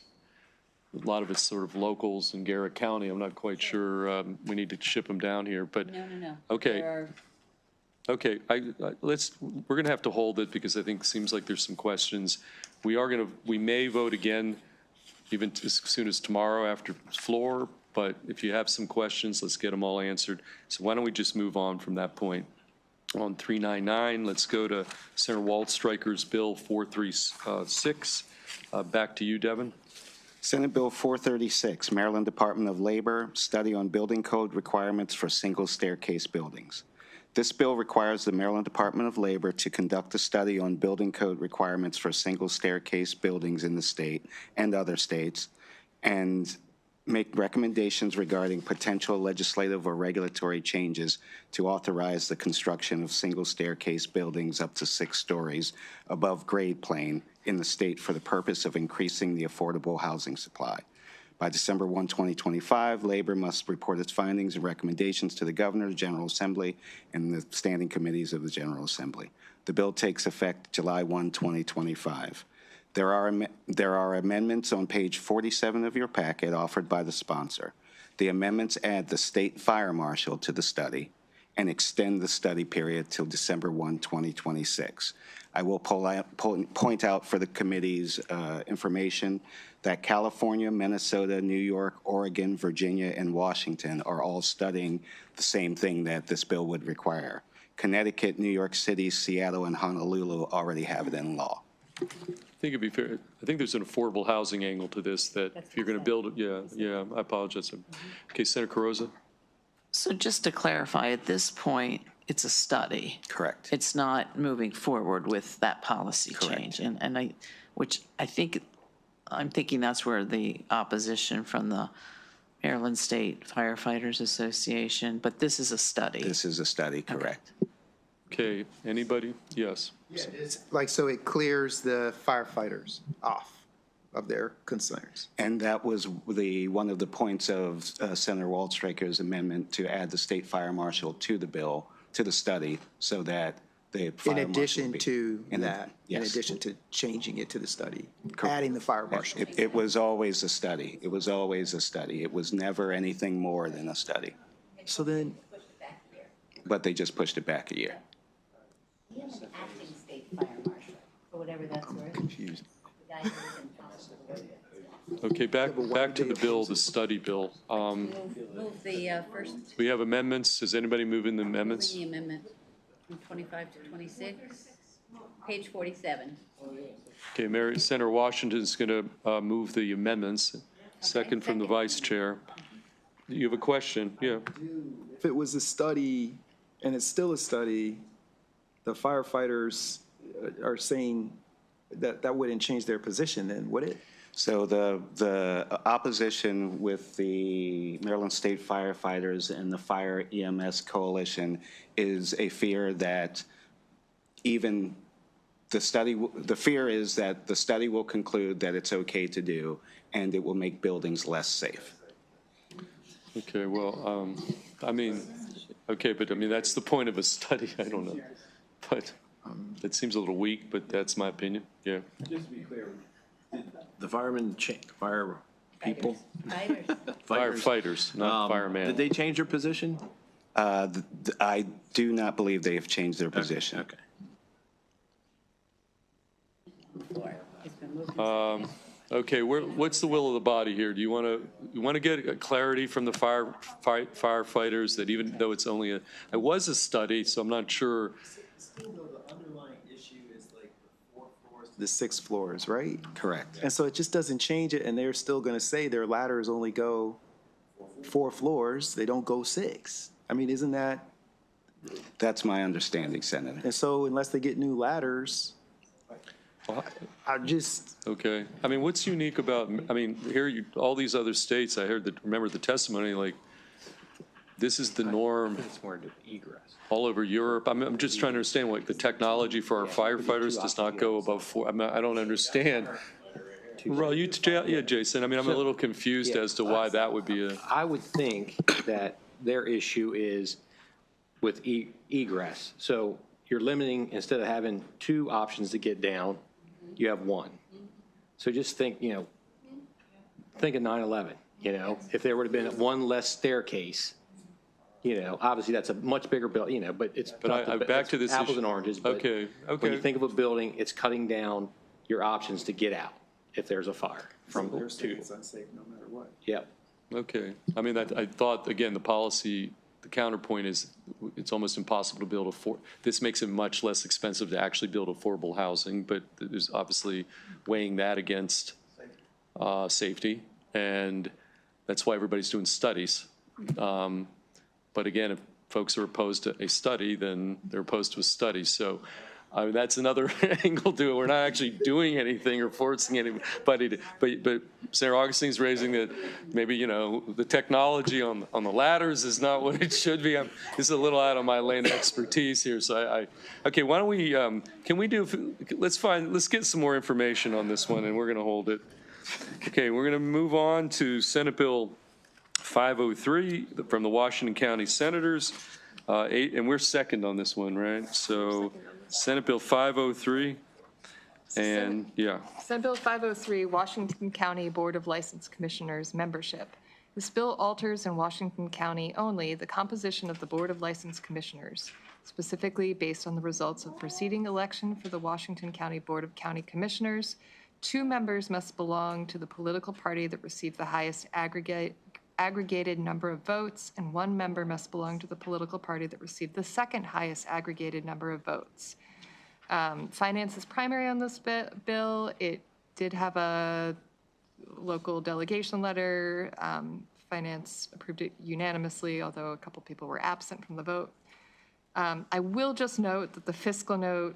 [SPEAKER 1] a lot of it's sort of locals in Garrett County. I'm not quite sure we need to ship them down here, but.
[SPEAKER 7] No.
[SPEAKER 1] Okay. Okay, we're going to have to hold it because I think it seems like there's some questions. We may vote again even as soon as tomorrow after floor, but if you have some questions, let's get them all answered. So why don't we just move on from that point? On 399, let's go to Senator Waldstreicher's Bill 436. Back to you, Devin.
[SPEAKER 5] Senate Bill 436, Maryland Department of Labor, Study on Building Code Requirements for Single Staircase Buildings. This bill requires the Maryland Department of Labor to conduct a study on building code requirements for single staircase buildings in the state and other states, and make recommendations regarding potential legislative or regulatory changes to authorize the construction of single staircase buildings up to 6 stories above grade plane in the state for the purpose of increasing the affordable housing supply. By December 1, 2025, Labor must report its findings and recommendations to the Governor, the General Assembly, and the standing committees of the General Assembly. The bill takes effect July 1, 2025. There are amendments on page 47 of your packet offered by the sponsor. The amendments add the state fire marshal to the study and extend the study period till December 1, 2026. I will point out for the committee's information that California, Minnesota, New York, Oregon, Virginia, and Washington are all studying the same thing that this bill would require. Connecticut, New York City, Seattle, and Honolulu already have it in law.
[SPEAKER 1] I think it'd be fair. I think there's an affordable housing angle to this that if you're going to build it, I apologize. Okay, Senator Carrozza.
[SPEAKER 6] So just to clarify, at this point, it's a study.
[SPEAKER 5] Correct.
[SPEAKER 6] It's not moving forward with that policy change. And I'm thinking that's where the opposition from the Maryland State Firefighters Association, but this is a study.
[SPEAKER 5] This is a study, correct.
[SPEAKER 1] Okay, anybody? Yes.
[SPEAKER 14] Yeah, it's like, so it clears the firefighters off.
[SPEAKER 11] of their concerns.
[SPEAKER 5] And that was one of the points of Senator Waldstreicher's amendment to add the state fire marshal to the bill, to the study, so that the fire
[SPEAKER 11] In
[SPEAKER 5] marshal
[SPEAKER 11] addition
[SPEAKER 5] would be-
[SPEAKER 11] to
[SPEAKER 5] in
[SPEAKER 11] that, in
[SPEAKER 5] yes.
[SPEAKER 11] addition to changing it to the study,
[SPEAKER 5] Correct.
[SPEAKER 11] adding the fire marshal.
[SPEAKER 5] It was always a study. It was always a study. It was never anything more than a study.
[SPEAKER 11] So then,
[SPEAKER 5] But they just pushed it back a year.
[SPEAKER 7] We have an acting state fire marshal, for whatever that's worth.
[SPEAKER 11] confused.
[SPEAKER 7] The guy who was in hospital.
[SPEAKER 1] Okay, back to the bill, the study bill.
[SPEAKER 7] Move the first,
[SPEAKER 1] We have amendments. Is anybody moving the
[SPEAKER 7] moving
[SPEAKER 1] amendments?
[SPEAKER 7] the amendment from 25 to 26, page 47.
[SPEAKER 1] Okay, Senator Washington's going to move the amendments. Second from the vice chair. You have a question? Yeah.
[SPEAKER 11] If it was a study, and it's still a study, the firefighters are saying that that wouldn't change their position then, would it?
[SPEAKER 5] So the opposition with the Maryland State Firefighters and the Fire EMS Coalition is a fear that even the fear is that the study will conclude that it's okay to do, and it will make buildings less safe.
[SPEAKER 1] Okay, well, I mean, okay, but I mean, that's the point of a study. I don't know. But it seems a little weak, but that's my opinion. Yeah.
[SPEAKER 9] Just to be clear, did the firemen, fire people?
[SPEAKER 7] Fighters.
[SPEAKER 1] Firefighters, not firemen.
[SPEAKER 9] Did they change their position?
[SPEAKER 5] I do not believe they have changed their position.
[SPEAKER 9] Okay.
[SPEAKER 7] It's been moved.
[SPEAKER 1] Okay, what's the will of the body here? Do you want to get clarity from the firefighters that even though it's only it was a study, so I'm not sure.
[SPEAKER 11] Still though, the underlying issue is like the 4 floors to the 6 floors, right?
[SPEAKER 5] Correct.
[SPEAKER 11] And so it just doesn't change it, and they're still gonna say their ladders only go 4 floors, they don't go 6. I mean, isn't that,
[SPEAKER 5] That's my understanding, Senator.
[SPEAKER 11] and so unless they get new ladders, I just,
[SPEAKER 1] Okay, I mean, what's unique about? I mean, here all these other states. I remember the testimony. Like, this is the norm.
[SPEAKER 9] It's more egress.
[SPEAKER 1] All over Europe. I'm just trying to understand what the technology for our firefighters does not go above 4. I don't understand. Well, yeah, Jason. I mean, I'm a little confused as to why that would be a.
[SPEAKER 14] I would think that their issue is with egress. So you're limiting, instead of having 2 options to get down, you have 1. So just think, think of 9/11, if there would have been 1 less staircase, obviously that's a much bigger building, but it's.
[SPEAKER 1] But back to this
[SPEAKER 14] apples
[SPEAKER 1] issue.
[SPEAKER 14] and oranges. But
[SPEAKER 1] Okay.
[SPEAKER 14] when you think of a building, it's cutting down your options to get out if there's a fire from
[SPEAKER 11] they're saying
[SPEAKER 14] 2.
[SPEAKER 11] it's unsafe no matter what.
[SPEAKER 14] Yep.
[SPEAKER 1] Okay. I mean, I thought, again, the policy, the counterpoint is it's almost impossible to build this makes it much less expensive to actually build affordable housing, but there's obviously weighing that against safety, and that's why everybody's doing studies. But again, if folks are opposed to a study, then they're opposed to a study. So that's another angle to it. We're not actually doing anything or forcing anybody to, but Senator Augustine's raising that maybe, the technology on the ladders is not what it should be. This is a little out of my lane of expertise here. So okay, why don't we, let's get some more information on this one, and we're going to hold it. Okay, we're going to move on to Senate Bill 503 from the Washington County Senators. And we're second on this one, right? So Senate Bill 503, and yeah.
[SPEAKER 2] Senate Bill 503, Washington County Board of License Commissioners membership. This bill alters in Washington County only the composition of the Board of License Commissioners, specifically based on the results of preceding election for the Washington County Board of County Commissioners. 2 members must belong to the political party that received the highest aggregated number of votes, and 1 member must belong to the political party that received the second highest aggregated number of votes. Finance is primary on this bill. It did have a local delegation letter. Finance approved it unanimously, although a couple people were absent from the vote. I will just note that the fiscal note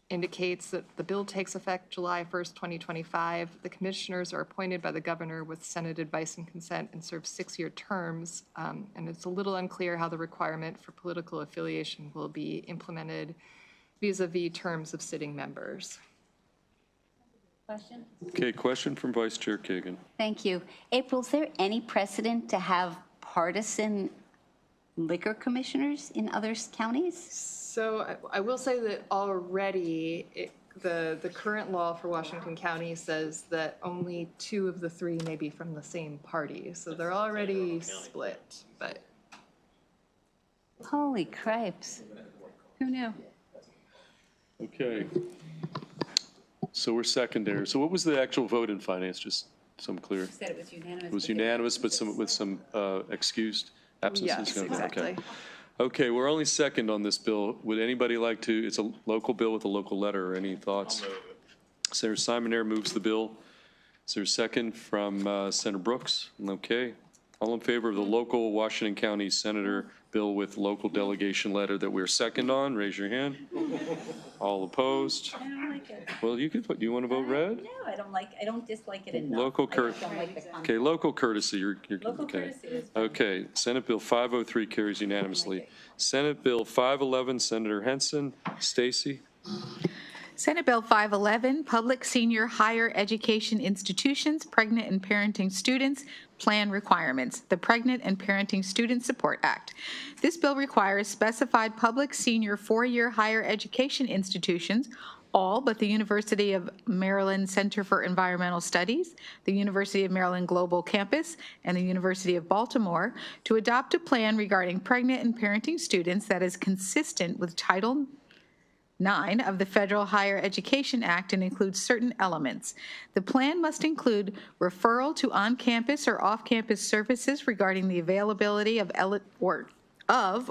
[SPEAKER 2] indicates that the bill takes effect July 1st, 2025. The commissioners are appointed by the governor with Senate advice and consent and serve 6-year terms. And it's a little unclear how the requirement for political affiliation will be implemented vis-a-vis terms of sitting members.
[SPEAKER 7] Question?
[SPEAKER 1] Okay, question from Vice Chair Kagan.
[SPEAKER 7] Thank you. April, is there any precedent to have partisan liquor commissioners in other counties?
[SPEAKER 2] So I will say that already, the current law for Washington County says that only 2 of the 3 may be from the same party. So they're already split, but.
[SPEAKER 7] Holy cripes. Who knew?
[SPEAKER 1] Okay. So we're secondary. So what was the actual vote in finance, just so I'm clear?
[SPEAKER 7] Said it was unanimous.
[SPEAKER 1] It was unanimous, but with some excused absences?
[SPEAKER 2] Yes,
[SPEAKER 1] Okay.
[SPEAKER 2] exactly.
[SPEAKER 1] Okay, we're only second on this bill. Would anybody like to, it's a local bill with a local letter. Any thoughts? Senator Simonaire moves the bill. Is there a second from Senator Brooks? Okay. All in favor of the local Washington County Senator bill with local delegation letter that we're second on, raise your hand. All opposed?
[SPEAKER 7] I don't like it.
[SPEAKER 1] Well, you could put, you want to vote red?
[SPEAKER 7] No, I don't dislike it enough.
[SPEAKER 1] Local
[SPEAKER 7] I just don't like the concept.
[SPEAKER 1] Okay, local courtesy, you're,
[SPEAKER 7] Local
[SPEAKER 1] okay.
[SPEAKER 7] courtesy is fine.
[SPEAKER 1] Okay, Senate Bill 503 carries unanimously. Senate Bill 511, Senator Henson, Stacy.
[SPEAKER 12] Senate Bill 511, Public Senior Higher Education Institutions, Pregnant and Parenting Students, Plan Requirements, the Pregnant and Parenting Student Support Act. This bill requires specified public senior 4-year higher education institutions, all but the University of Maryland Center for Environmental Studies, the University of Maryland Global Campus, and the University of Baltimore, to adopt a plan regarding pregnant and parenting students that is consistent with Title 9 of the Federal Higher Education Act and includes certain elements. The plan must include referral to on-campus or off-campus services regarding the availability of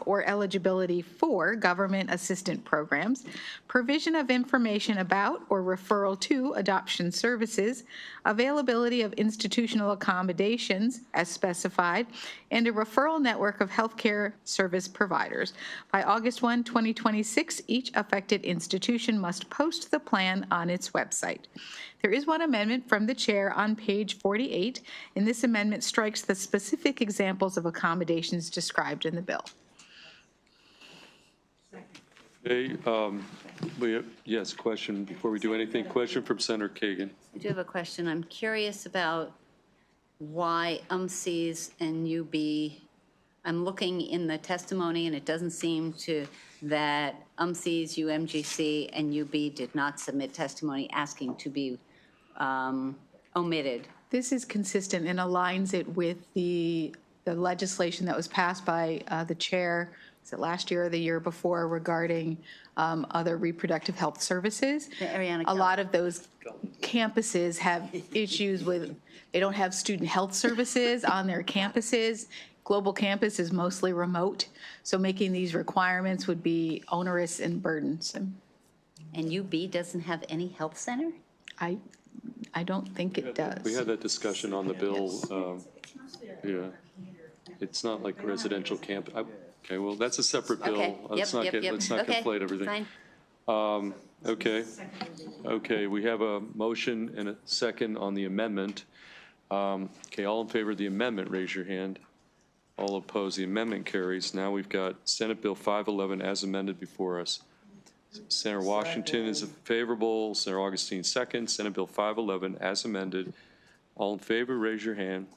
[SPEAKER 12] or eligibility for government assistant programs, provision of information about or referral to adoption services, availability of institutional accommodations as specified, and a referral network of healthcare service providers. By August 1, 2026, each affected institution must post the plan on its website. There is one amendment from the chair on page 48, and this amendment strikes the specific examples of accommodations described in the bill.
[SPEAKER 1] Okay, yes, question before we do anything. Question from Senator Kagan.
[SPEAKER 7] I do have a question. I'm curious about why UMCs and UB, I'm looking in the testimony and it doesn't seem to that UMCs, UMGC, and UB did not submit testimony asking to be omitted.
[SPEAKER 12] This is consistent and aligns it with the legislation that was passed by the chair, is it last year or the year before, regarding other reproductive health services. A lot of those campuses have issues with, they don't have student health services on their campuses. Global Campus is mostly remote, so making these requirements would be onerous and burdensome.
[SPEAKER 7] And UB doesn't have any health center?
[SPEAKER 12] I don't think it does.
[SPEAKER 1] We had that discussion on the bill. Yeah, it's not like residential camp. Okay, well, that's a separate bill.
[SPEAKER 7] Okay.
[SPEAKER 1] Let's not conflate everything.
[SPEAKER 7] Fine.
[SPEAKER 1] Okay, we have a motion and a second on the amendment. Okay, all in favor of the amendment, raise your hand. All opposed, the amendment carries. Now we've got Senate Bill 511 as amended before us. Senator Washington is favorable, Senator Augustine second, Senate Bill 511 as amended. All in favor, raise your hand.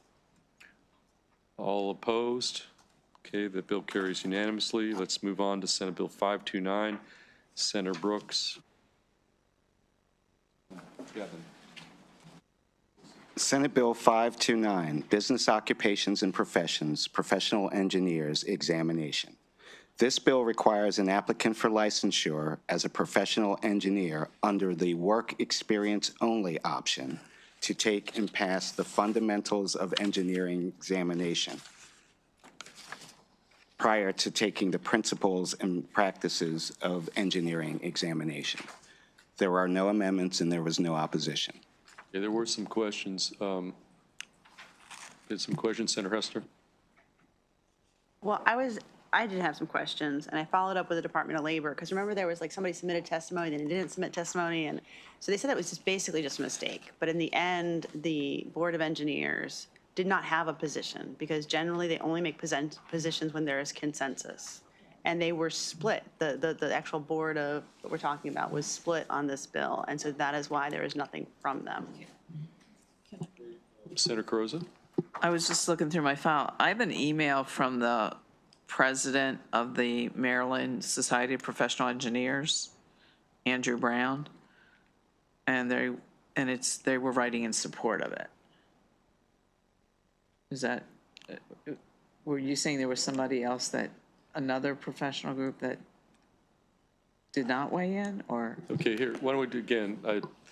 [SPEAKER 1] All opposed? Okay, the bill carries unanimously. Let's move on to Senate Bill 529. Senator Brooks.
[SPEAKER 5] Senate Bill 529, Business Occupations and Professions, Professional Engineers Examination. This bill requires an applicant for licensure as a professional engineer under the work experience only option to take and pass the Fundamentals of Engineering examination prior to taking the Principles and Practices of Engineering examination. There are no amendments and there was no opposition.
[SPEAKER 1] Yeah, there were some questions. Did some questions, Senator Hester?
[SPEAKER 3] Well, I did have some questions, and I followed up with the Department of Labor, because remember there was like somebody submitted testimony, then they didn't submit testimony, and so they said that was just basically just a mistake. But in the end, the Board of Engineers did not have a position, because generally they only make positions when there is consensus. and they were split. The actual board of what we're talking about was split on this bill, and so that is why there is nothing from them.
[SPEAKER 1] Senator Carozza?
[SPEAKER 6] I was just looking through my file. I have an email from the president of the Maryland Society of Professional Engineers, Andrew Brown, and they were writing in support of it. Is that, were you saying there was somebody else another professional group that did not weigh in, or?
[SPEAKER 1] Okay, here, why don't we do, again,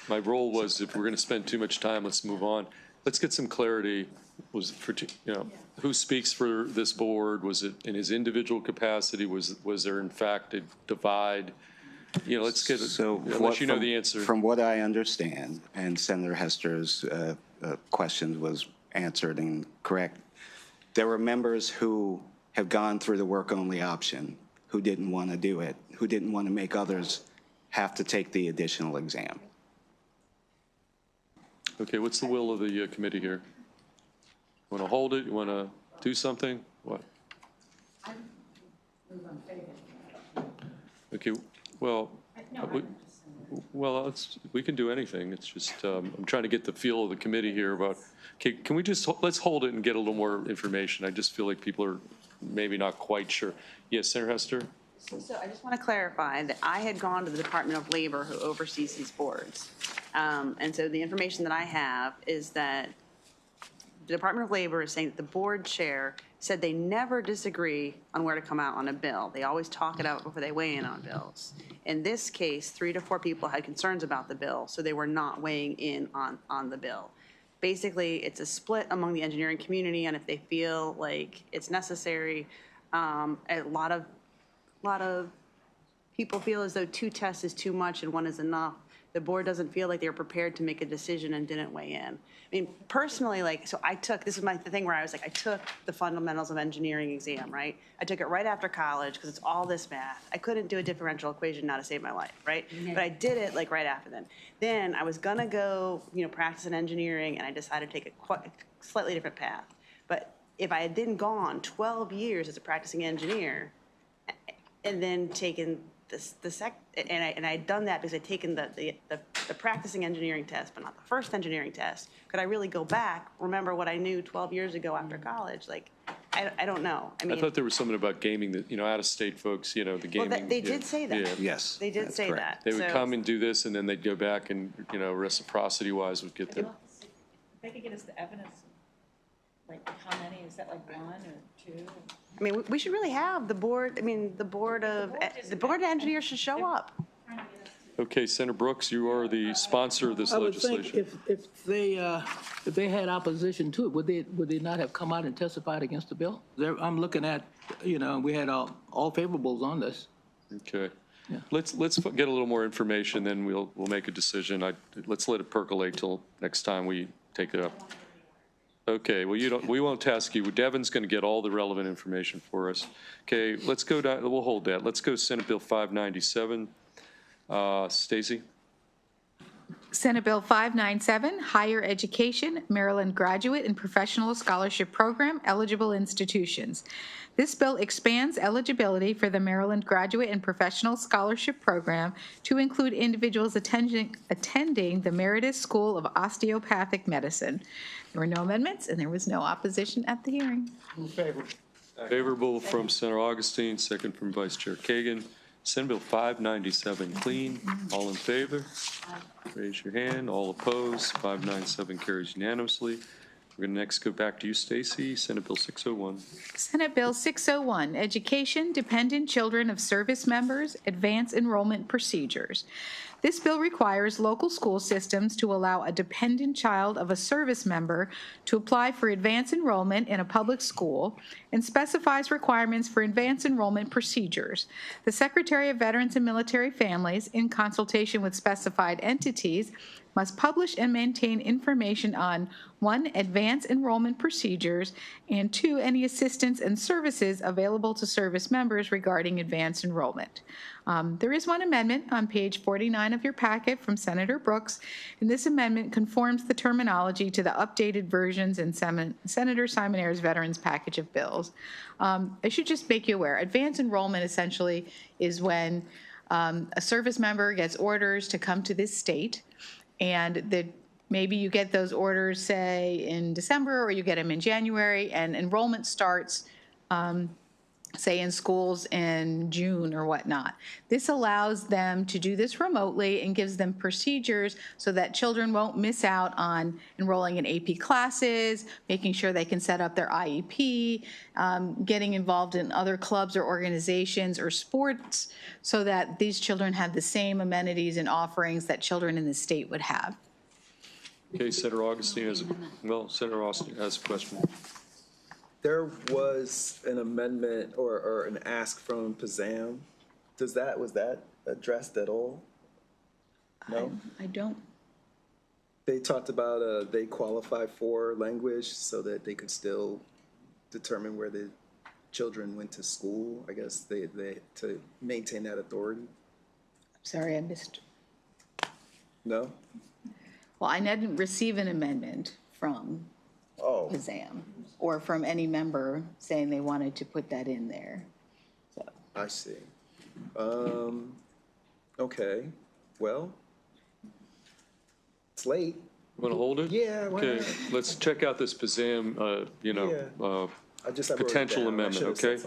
[SPEAKER 1] my role was, if we're going to spend too much time, let's move on. Let's get some clarity. Was for, who speaks for this board? Was it in his individual capacity? Was there in fact a divide? Let's get it,
[SPEAKER 5] So
[SPEAKER 1] unless you know the answer.
[SPEAKER 5] From what I understand, and Senator Hester's question was answered and correct, there were members who have gone through the work-only option, who didn't want to do it, who didn't want to make others have to take the additional exam.
[SPEAKER 1] Okay, what's the will of the committee here? Want to hold it? You want to do something? What? Okay, well, we can do anything. It's just, I'm trying to get the feel of the committee here about, okay, can we just, let's hold it and get a little more information. I just feel like people are maybe not quite sure. Yes, Senator Hester?
[SPEAKER 3] So I just want to clarify that I had gone to the Department of Labor, who oversees these boards. And so the information that I have is that the Department of Labor is saying that the board chair said they never disagree on where to come out on a bill. They always talk it out before they weigh in on bills. In this case, 3 to 4 people had concerns about the bill, so they were not weighing in on the bill. Basically, it's a split among the engineering community, and if they feel like it's necessary, a lot of people feel as though 2 tests is too much and 1 is enough. The board doesn't feel like they were prepared to make a decision and didn't weigh in. I mean, personally, so this is the thing where I was like, I took the fundamentals of engineering exam, right? I took it right after college because it's all this math. I couldn't do a differential equation now to save my life, right? But I did it right after then. Then I was gonna go, practice in engineering, and I decided to take a slightly different path. But if I had then gone 12 years as a practicing engineer and then taken and I had done that because I'd taken the practicing engineering test, but not the first engineering test. Could I really go back, remember what I knew 12 years ago after college? I don't know. I
[SPEAKER 1] thought there was something about gaming that, out-of-state folks, the gaming.
[SPEAKER 3] Well, they did say that.
[SPEAKER 1] Yeah.
[SPEAKER 5] Yes.
[SPEAKER 3] They did say
[SPEAKER 5] correct.
[SPEAKER 3] that.
[SPEAKER 1] They would come and do this, and then they'd go back and, reciprocity-wise would get there.
[SPEAKER 10] They could get us the evidence, how many, is that 1 or 2?
[SPEAKER 3] I mean, we should really have the board, the board of engineers should show up.
[SPEAKER 1] Okay, Senator Brooks, you are the sponsor of this legislation.
[SPEAKER 15] I would think if they had opposition to it, would they not have come out and testified against the bill? I'm looking at, we had all favorables on this.
[SPEAKER 1] Okay. Yeah. Let's get a little more information, then we'll make a decision. Let's let it percolate till next time we take it up. Okay, well, we won't task you. Devin's going to get all the relevant information for us. Okay, let's go down, we'll hold that. Let's go Senate Bill 597. Stacy?
[SPEAKER 12] Senate Bill 597, Higher Education, Maryland Graduate and Professional Scholarship Program, Eligible Institutions. This bill expands eligibility for the Maryland Graduate and Professional Scholarship Program to include individuals attending the Meredith School of Osteopathic Medicine. There were no amendments, and there was no opposition at the hearing.
[SPEAKER 1] Favorable from Senator Augustine, second from Vice Chair Kagan. Senate Bill 597, clean. All in favor? Raise your hand. All opposed? 597 carries unanimously. We're going to next go back to you, Stacy. Senate Bill 601.
[SPEAKER 12] Senate Bill 601, Education, Dependent Children of Service Members, Advance Enrollment Procedures. This bill requires local school systems to allow a dependent child of a service member to apply for advance enrollment in a public school and specifies requirements for advance enrollment procedures. The Secretary of Veterans and Military Families, in consultation with specified entities, must publish and maintain information on 1, advance enrollment procedures, and 2, any assistance and services available to service members regarding advanced enrollment. There is one amendment on page 49 of your packet from Senator Brooks, and this amendment conforms the terminology to the updated versions in Senator Simonero's Veterans Package of Bills. I should just make you aware, advanced enrollment essentially is when a service member gets orders to come to this state, and maybe you get those orders, say, in December, or you get them in January, and enrollment starts say in schools in June or whatnot. This allows them to do this remotely and gives them procedures so that children won't miss out on enrolling in AP classes, making sure they can set up their IEP, getting involved in other clubs or organizations or sports so that these children have the same amenities and offerings that children in the state would have.
[SPEAKER 1] Okay, Senator Augustine Senator Austin has a question.
[SPEAKER 11] There was an amendment or an ask from PZAM. Was that addressed at all? No?
[SPEAKER 12] I don't.
[SPEAKER 11] They talked about they qualify for language so that they could still determine where the children went to school. I guess they to maintain that authority.
[SPEAKER 12] Sorry, I missed.
[SPEAKER 11] No?
[SPEAKER 12] Well, I didn't receive an amendment from PZAM or from any member saying they wanted to put that in there. So.
[SPEAKER 11] I see. Okay. Well, it's late.
[SPEAKER 1] Want to hold it?
[SPEAKER 11] Yeah.
[SPEAKER 1] Okay, let's check out this PZAM,
[SPEAKER 11] I just have
[SPEAKER 1] potential amendment, okay?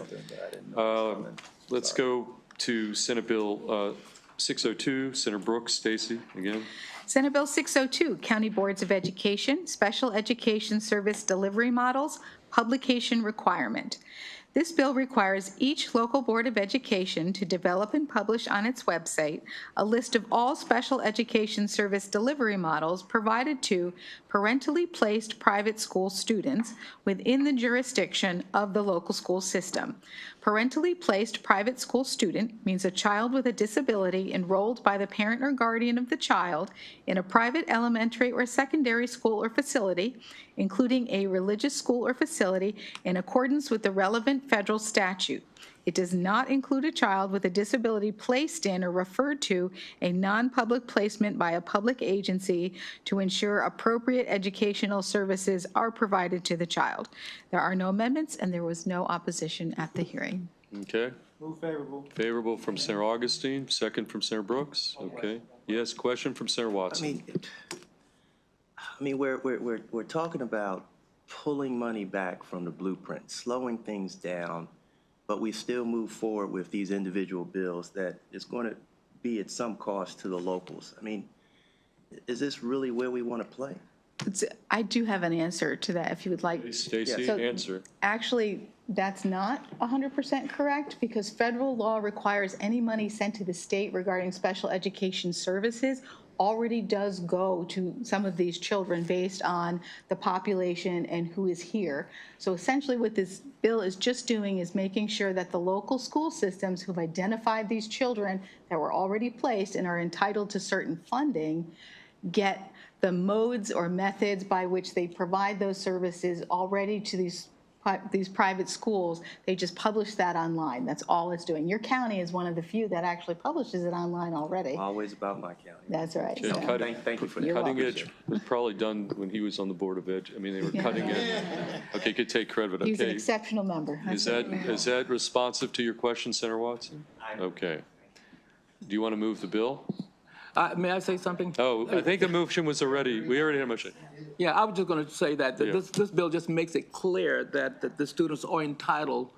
[SPEAKER 1] Let's go to Senate Bill 602. Senator Brooks, Stacy, again.
[SPEAKER 12] Senate Bill 602, County Boards of Education, Special Education Service Delivery Models, Publication Requirement. This bill requires each local board of education to develop and publish on its website a list of all special education service delivery models provided to parentally placed private school students within the jurisdiction of the local school system. Parentally placed private school student means a child with a disability enrolled by the parent or guardian of the child in a private elementary or secondary school or facility, including a religious school or facility, in accordance with the relevant federal statute. It does not include a child with a disability placed in or referred to a non-public placement by a public agency to ensure appropriate educational services are provided to the child. There are no amendments, and there was no opposition at the hearing.
[SPEAKER 1] Okay.
[SPEAKER 11] Move favorable.
[SPEAKER 1] Favorable from Senator Augustine, second from Senator Brooks. Okay. Yes, question from Senator Watson.
[SPEAKER 13] I mean, we're talking about pulling money back from the blueprint, slowing things down, but we still move forward with these individual bills that is going to be at some cost to the locals. I mean, is this really where we want to play?
[SPEAKER 12] I do have an answer to that if you would like.
[SPEAKER 1] Stacy, answer.
[SPEAKER 12] Actually, that's not 100% correct because federal law requires any money sent to the state regarding special education services already does go to some of these children based on the population and who is here. So essentially what this bill is just doing is making sure that the local school systems who've identified these children that were already placed and are entitled to certain funding get the modes or methods by which they provide those services already to these private schools. They just publish that online. That's all it's doing. Your county is one of the few that actually publishes it online already.
[SPEAKER 13] Always about my county.
[SPEAKER 12] That's right.
[SPEAKER 1] Yeah,
[SPEAKER 12] So.
[SPEAKER 13] Thank you for that.
[SPEAKER 1] Cutting edge was probably done when he was on the Board of Ed. I mean, they were cutting edge. Okay, could take credit.
[SPEAKER 12] He's an
[SPEAKER 1] Okay.
[SPEAKER 12] exceptional member.
[SPEAKER 1] Is that responsive to your question, Senator Watson? Okay. Do you want to move the bill?
[SPEAKER 15] May I say something?
[SPEAKER 1] Oh, I think the motion was already, we already had a motion.
[SPEAKER 15] Yeah, I was just going to say that this bill just makes it clear that the students are entitled,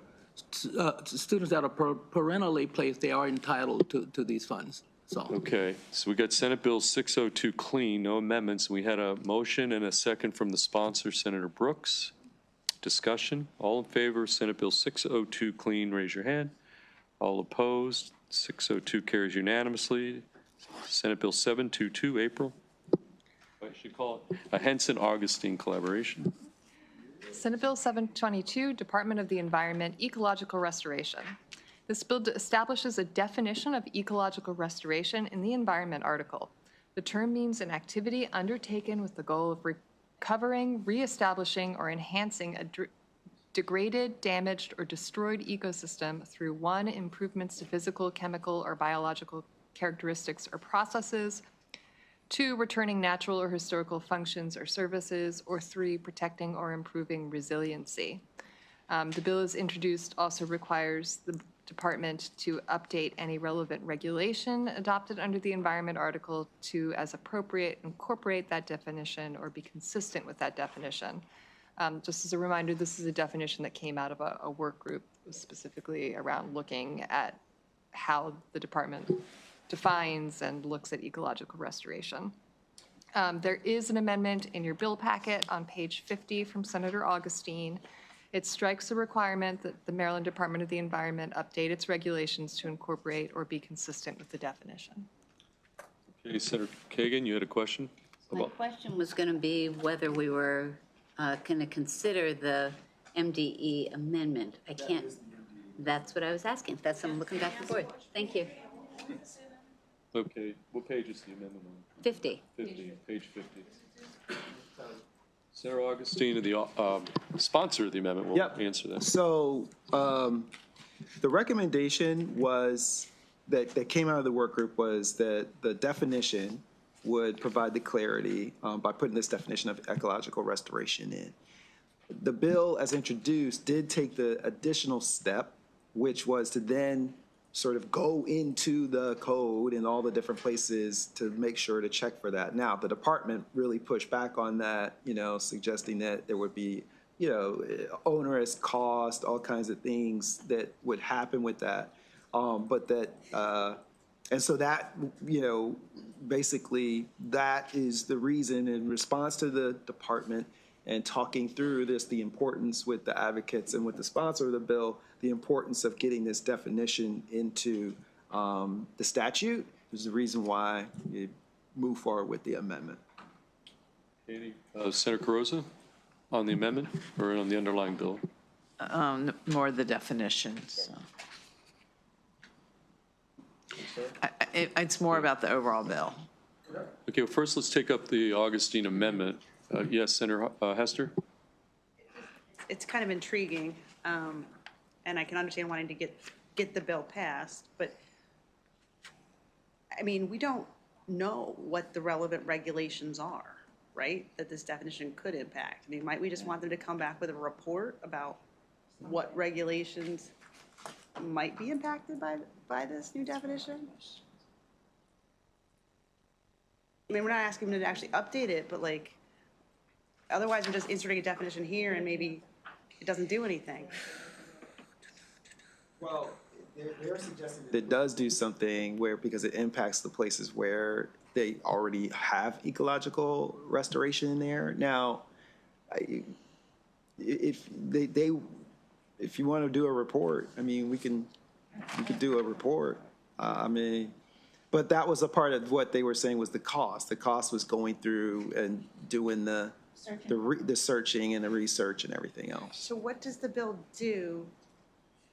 [SPEAKER 15] students that are parentally placed, they are entitled to these funds. So.
[SPEAKER 1] Okay, so we got Senate Bill 602 clean, no amendments. We had a motion and a second from the sponsor, Senator Brooks. Discussion, all in favor of Senate Bill 602 clean, raise your hand. All opposed, 602 carries unanimously. Senate Bill 722, April. I should call it a Henson-Augustine collaboration.
[SPEAKER 2] Senate Bill 722, Department of the Environment, Ecological Restoration. This bill establishes a definition of ecological restoration in the Environment article. The term means an activity undertaken with the goal of recovering, reestablishing, or enhancing a degraded, damaged, or destroyed ecosystem through 1, improvements to physical, chemical, or biological characteristics or processes, 2, returning natural or historical functions or services, or 3, protecting or improving resiliency. The bill is introduced also requires the department to update any relevant regulation adopted under the Environment Article to, as appropriate, incorporate that definition or be consistent with that definition. Just as a reminder, this is a definition that came out of a work group specifically around looking at how the department defines and looks at ecological restoration. There is an amendment in your bill packet on page 50 from Senator Augustine. It strikes the requirement that the Maryland Department of the Environment update its regulations to incorporate or be consistent with the definition.
[SPEAKER 1] Okay, Senator Kagan, you had a question?
[SPEAKER 7] My question was going to be whether we were going to consider the MDE amendment. I can't, that's what I was asking. That's, I'm looking back at the board. Thank you.
[SPEAKER 1] Okay, what page is the amendment on?
[SPEAKER 7] 50.
[SPEAKER 1] 50, page 50. Senator Augustine, the sponsor of the amendment, will answer that.
[SPEAKER 11] So the recommendation was that came out of the work group was that the definition would provide the clarity by putting this definition of ecological restoration in. The bill, as introduced, did take the additional step, which was to then sort of go into the code in all the different places to make sure to check for that. Now, the department really pushed back on that, suggesting that there would be, onerous cost, all kinds of things that would happen with that. And so that, basically that is the reason in response to the department and talking through this, the importance with the advocates and with the sponsor of the bill, the importance of getting this definition into the statute is the reason why you move forward with the amendment.
[SPEAKER 1] Any, Senator Carrozza on the amendment or on the underlying bill?
[SPEAKER 6] More the definitions. It's more about the overall bill.
[SPEAKER 1] Okay, well, first let's take up the Augustine amendment. Yes, Senator Hester?
[SPEAKER 3] It's kind of intriguing, and I can understand wanting to get the bill passed, but I mean, we don't know what the relevant regulations are, right? That this definition could impact. I mean, might we just want them to come back with a report about what regulations might be impacted by this new definition? I mean, we're not asking them to actually update it, but like, otherwise I'm just inserting a definition here and maybe it doesn't do anything.
[SPEAKER 11] Well, they're suggesting that it does do something where, because it impacts the places where they already have ecological restoration in there. Now, if you want to do a report, I mean, we could do a report. But that was a part of what they were saying was the cost. The cost was going through and doing the searching and the research and everything else.
[SPEAKER 3] So what does the bill do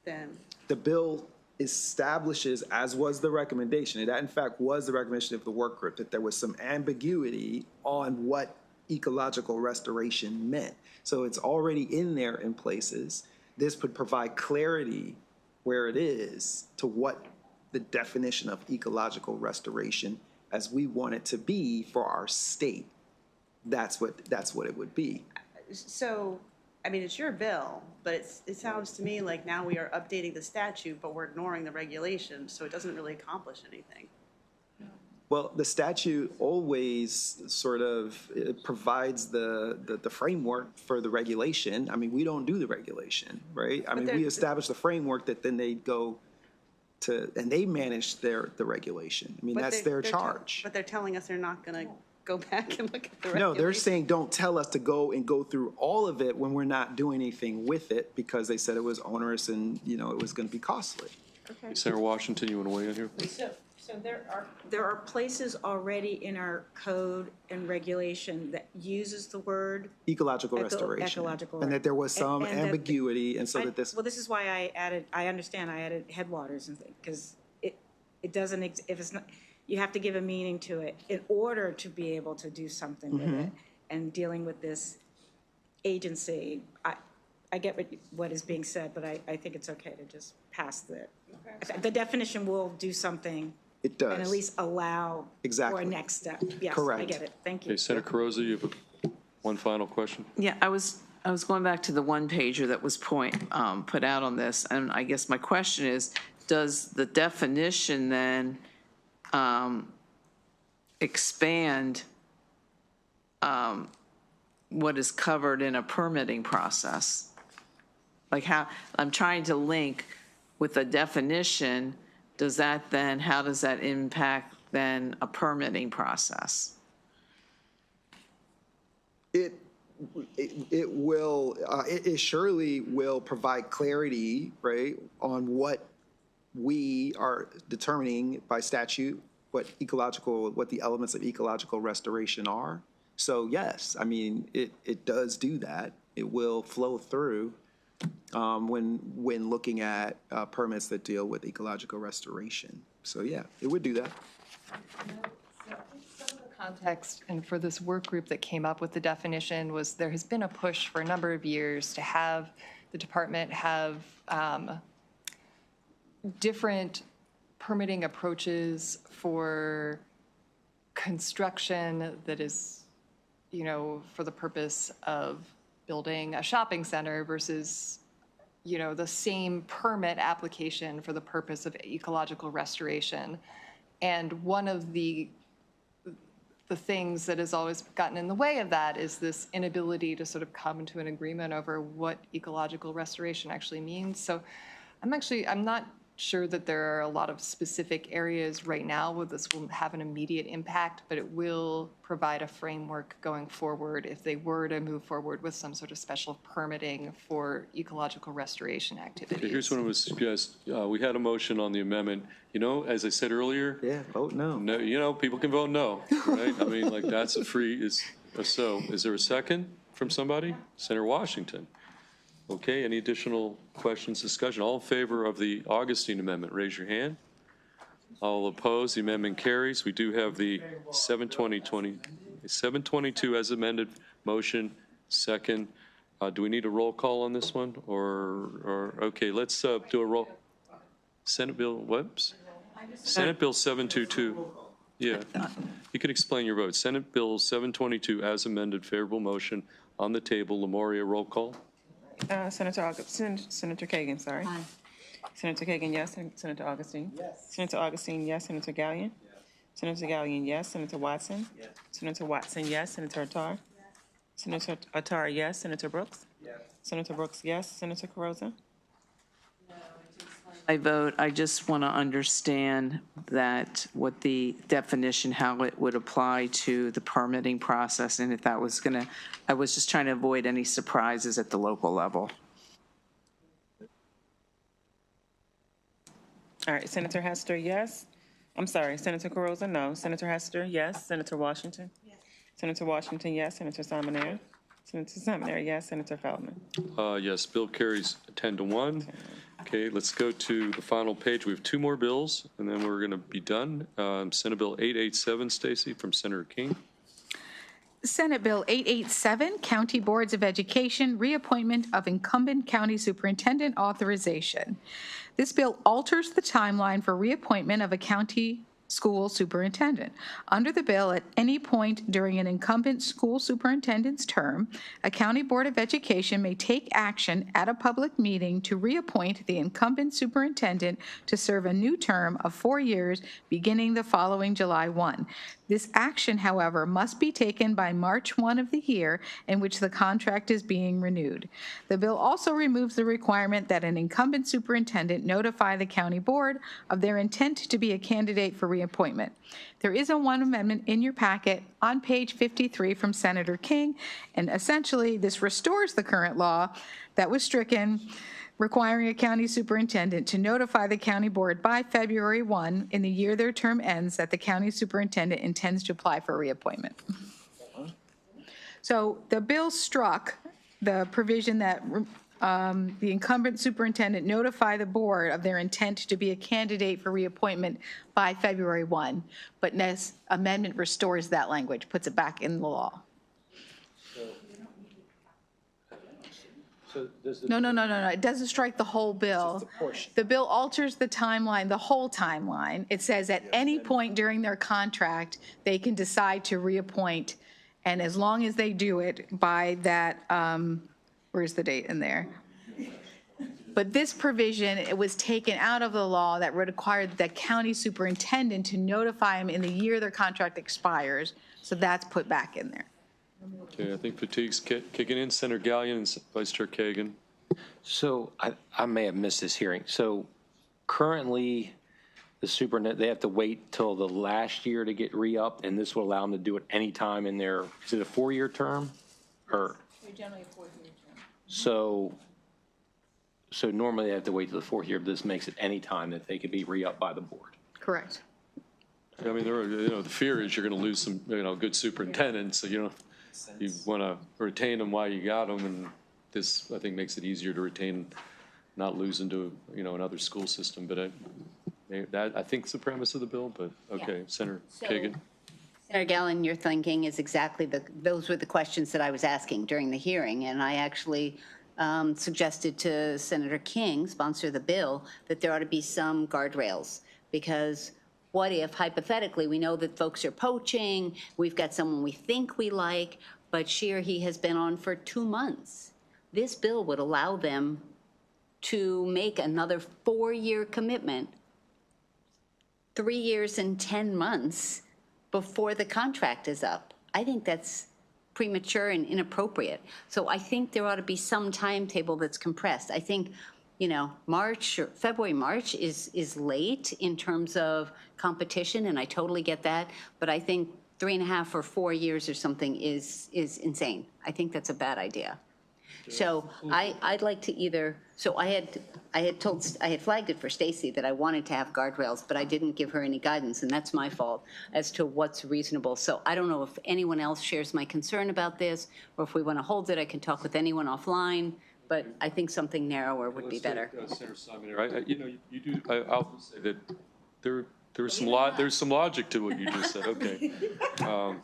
[SPEAKER 3] then?
[SPEAKER 11] The bill establishes, as was the recommendation, that in fact was the recommendation of the work group, that there was some ambiguity on what ecological restoration meant. So it's already in there in places. This would provide clarity where it is to what the definition of ecological restoration as we want it to be for our state. That's what it would be.
[SPEAKER 3] So, I mean, it's your bill, but it sounds to me like now we are updating the statute, but we're ignoring the regulations, so it doesn't really accomplish anything.
[SPEAKER 11] Well, the statute always sort of provides the framework for the regulation. I mean, we don't do the regulation, right? I mean, we establish the framework that then they go to, and they manage the regulation. I mean, that's their charge.
[SPEAKER 3] But they're telling us they're not going to go back and look at the regulation.
[SPEAKER 11] No, they're saying don't tell us to go through all of it when we're not doing anything with it, because they said it was onerous and, it was going to be costly.
[SPEAKER 3] Okay.
[SPEAKER 1] Senator Washington, you want to weigh in here?
[SPEAKER 10] So there are places already in our code and regulation that uses the word
[SPEAKER 11] Ecological restoration. And that there was some ambiguity, and so that this.
[SPEAKER 10] Well, this is why I added headwaters and things, because it doesn't, if it's not, you have to give a meaning to it in order to be able to do something with it. And dealing with this agency, I get what is being said, but I think it's okay to just pass the definition will do something.
[SPEAKER 11] It does.
[SPEAKER 10] And at least allow for
[SPEAKER 11] Exactly.
[SPEAKER 10] a next step. Yes, I
[SPEAKER 11] Correct.
[SPEAKER 10] get it. Thank you.
[SPEAKER 1] Okay, Senator Carrozza, you have one final question?
[SPEAKER 6] Yeah, I was going back to the one pager that was put out on this, and I guess my question is, does the definition then expand what is covered in a permitting process? Like how, I'm trying to link with the definition, how does that impact then a permitting process?
[SPEAKER 11] It will, it surely will provide clarity, right, on what we are determining by statute, what the elements of ecological restoration are. So yes, I mean, it does do that. It will flow through when looking at permits that deal with ecological restoration. So yeah, it would do that.
[SPEAKER 2] Context and for this work group that came up with the definition was there has been a push for a number of years to have the department have different permitting approaches for construction that is, for the purpose of building a shopping center versus, the same permit application for the purpose of ecological restoration. And one of the things that has always gotten in the way of that is this inability to sort of come to an agreement over what ecological restoration actually means. So I'm not sure that there are a lot of specific areas right now where this will have an immediate impact, but it will provide a framework going forward if they were to move forward with some sort of special permitting for ecological restoration activities.
[SPEAKER 1] Okay, here's what I would suggest. We had a motion on the amendment. As I said earlier.
[SPEAKER 11] Yeah, vote no.
[SPEAKER 1] No, people can vote no, right? I mean, like, that's so. Is there a second from somebody? Senator Washington. Okay, any additional questions, discussion? All in favor of the Augustine amendment, raise your hand. All opposed, the amendment carries. We do have the 722 as amended motion, second. Do we need a roll call on this one? Okay, let's do a roll. Senate Bill, whoops. Senate Bill 722. Yeah, you could explain your vote. Senate Bill 722 as amended, favorable motion on the table. Lemoria, roll call.
[SPEAKER 8] Senator Kagan, sorry.
[SPEAKER 7] Aye.
[SPEAKER 8] Senator Kagan, yes. Senator Augustine? Yes. Senator Augustine, yes. Senator Gallion? Yes. Senator Gallion, yes. Senator Watson? Yes. Senator Watson, yes. Senator Attar? Yes. Senator Attar, yes. Senator Brooks? Yes. Senator Brooks, yes. Senator Carrozza?
[SPEAKER 6] I vote, I just want to understand that what the definition, how it would apply to the permitting process, and if that was I was just trying to avoid any surprises at the local level.
[SPEAKER 8] All right, Senator Hester, yes. I'm sorry, Senator Carrozza, no. Senator Hester, yes. Senator Washington? Yes. Senator Washington, yes. Senator Simonaire? Senator Simonaire, yes. Senator Feldman?
[SPEAKER 1] Yes, bill carries 10-1. Okay, let's go to the final page. We have two more bills, and then we're going to be done. Senate Bill 887, Stacy, from Senator King.
[SPEAKER 12] Senate Bill 887, County Boards of Education, Reappointment of Incumbent County Superintendent Authorization. This bill alters the timeline for reappointment of a county school superintendent. Under the bill, at any point during an incumbent school superintendent's term, a county board of education may take action at a public meeting to reappoint the incumbent superintendent to serve a new term of 4 years beginning the following July 1. This action, however, must be taken by March 1 of the year in which the contract is being renewed. The bill also removes the requirement that an incumbent superintendent notify the county board of their intent to be a candidate for reappointment. There is one amendment in your packet on page 53 from Senator King, and essentially this restores the current law that was stricken requiring a county superintendent to notify the county board by February 1 in the year their term ends that the county superintendent intends to apply for reappointment. So the bill struck the provision that the incumbent superintendent notify the board of their intent to be a candidate for reappointment by February 1. But this amendment restores that language, puts it back in the law.
[SPEAKER 14] So does the-
[SPEAKER 12] No. It doesn't strike the whole bill. The bill alters the timeline, the whole timeline. It says at any point during their contract, they can decide to reappoint. And as long as they do it by that, where's the date in there? But this provision, it was taken out of the law that required the county superintendent to notify them in the year their contract expires. So that's put back in there.
[SPEAKER 1] Okay, I think fatigue's kicking in. Senator Gallion and Vice Chair Kagan.
[SPEAKER 14] So I may have missed this hearing. So currently, the superintendent, they have to wait till the last year to get re-upped, and this will allow them to do it anytime in their, is it a 4-year term? Or?
[SPEAKER 10] Generally a 4-year term.
[SPEAKER 14] So normally they have to wait till the 4th year, but this makes it any time that they could be re-upped by the board.
[SPEAKER 12] Correct.
[SPEAKER 1] I mean, the fear is you're going to lose some, good superintendents, so you want to retain them while you got them, and this, I think, makes it easier to retain, not lose into, another school system, but I think it's the premise of the bill, but, okay,
[SPEAKER 7] Yeah.
[SPEAKER 1] Senator Kagan.
[SPEAKER 7] Senator Gallen, your thinking is exactly those were the questions that I was asking during the hearing, and I actually suggested to Senator King, sponsor of the bill, that there ought to be some guardrails, because what if, hypothetically, we know that folks are poaching, we've got someone we think we like, but she or he has been on for 2 months. This bill would allow them to make another 4-year commitment, 3 years and 10 months before the contract is up. I think that's premature and inappropriate. So I think there ought to be some timetable that's compressed. I think, March or February, March is late in terms of competition, and I totally get that. But I think 3.5 or 4 years or something is insane. I think that's a bad idea. So I'd like to either, so I had flagged it for Stacy that I wanted to have guardrails, but I didn't give her any guidance, and that's my fault as to what's reasonable. So I don't know if anyone else shares my concern about this, or if we want to hold it, I can talk with anyone offline, but I think something narrower would be better.
[SPEAKER 1] Senator Simon here. You do, I'll say that there's some logic to what you just said, okay.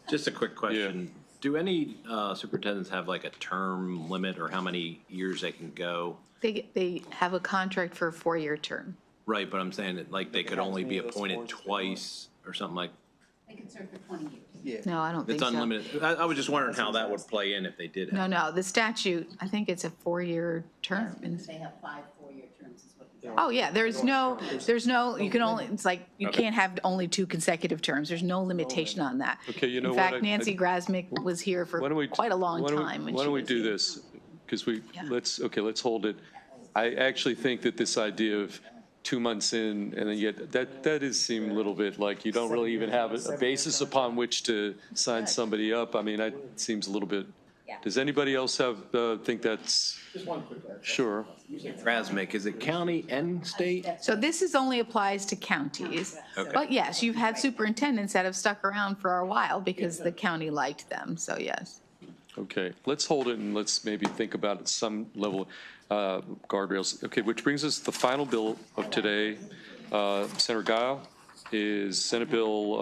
[SPEAKER 9] Just a quick question. Do any superintendents have like a term limit or how many years they can go?
[SPEAKER 12] They have a contract for a 4-year term.
[SPEAKER 9] Right, but I'm saying that like they could only be appointed twice or something like.
[SPEAKER 7] They can serve for 20 years.
[SPEAKER 11] Yeah.
[SPEAKER 12] No, I don't think
[SPEAKER 9] It's
[SPEAKER 12] so.
[SPEAKER 9] unlimited. I was just wondering how that would play in if they did have.
[SPEAKER 12] No, the statute, I think it's a 4-year term.
[SPEAKER 7] They have 5 4-year terms is what he said.
[SPEAKER 12] Oh, yeah, there's no, you can only, it's like, you can't have only 2 consecutive terms. There's no limitation on that.
[SPEAKER 1] Okay, you know
[SPEAKER 12] In
[SPEAKER 1] what,
[SPEAKER 12] fact, Nancy Grasmick was here for quite a long time when
[SPEAKER 1] Why
[SPEAKER 12] she
[SPEAKER 1] don't we
[SPEAKER 12] was
[SPEAKER 1] do
[SPEAKER 12] here.
[SPEAKER 1] this? Because let's hold it. I actually think that this idea of 2 months in, and then yet, that does seem a little bit like you don't really even have a basis upon which to sign somebody up. I mean, that seems a little bit, does anybody else think that's?
[SPEAKER 14] Just one quick question.
[SPEAKER 1] Sure.
[SPEAKER 9] Grasmick, is it county and state?
[SPEAKER 12] So this only applies to counties.
[SPEAKER 9] Okay.
[SPEAKER 12] But yes, you've had superintendents that have stuck around for a while because the county liked them, so yes.
[SPEAKER 1] Okay, let's hold it and let's maybe think about at some level guardrails. Okay, which brings us to the final bill of today. Senator Guile is Senate Bill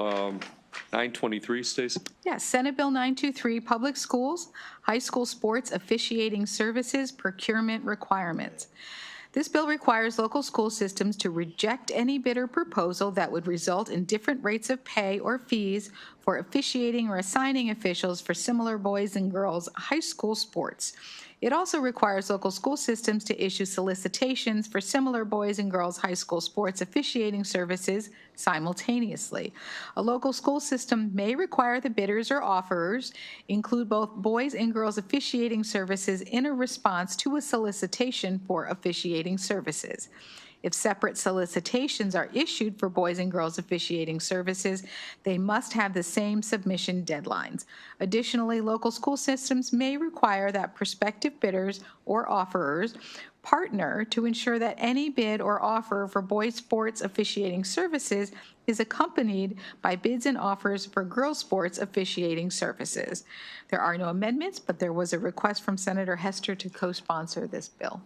[SPEAKER 1] 923, Stacey.
[SPEAKER 12] Yes, Senate Bill 923, Public Schools, High School Sports Officiating Services Procurement Requirements. This bill requires local school systems to reject any bid or proposal that would result in different rates of pay or fees for officiating or assigning officials for similar boys and girls high school sports. It also requires local school systems to issue solicitations for similar boys and girls high school sports officiating services simultaneously. A local school system may require the bidders or offerers include both boys and girls officiating services in a response to a solicitation for officiating services. If separate solicitations are issued for boys and girls officiating services, they must have the same submission deadlines. Additionally, local school systems may require that prospective bidders or offerers partner to ensure that any bid or offer for boys sports officiating services is accompanied by bids and offers for girls sports officiating services. There are no amendments, but there was a request from Senator Hester to co-sponsor this bill.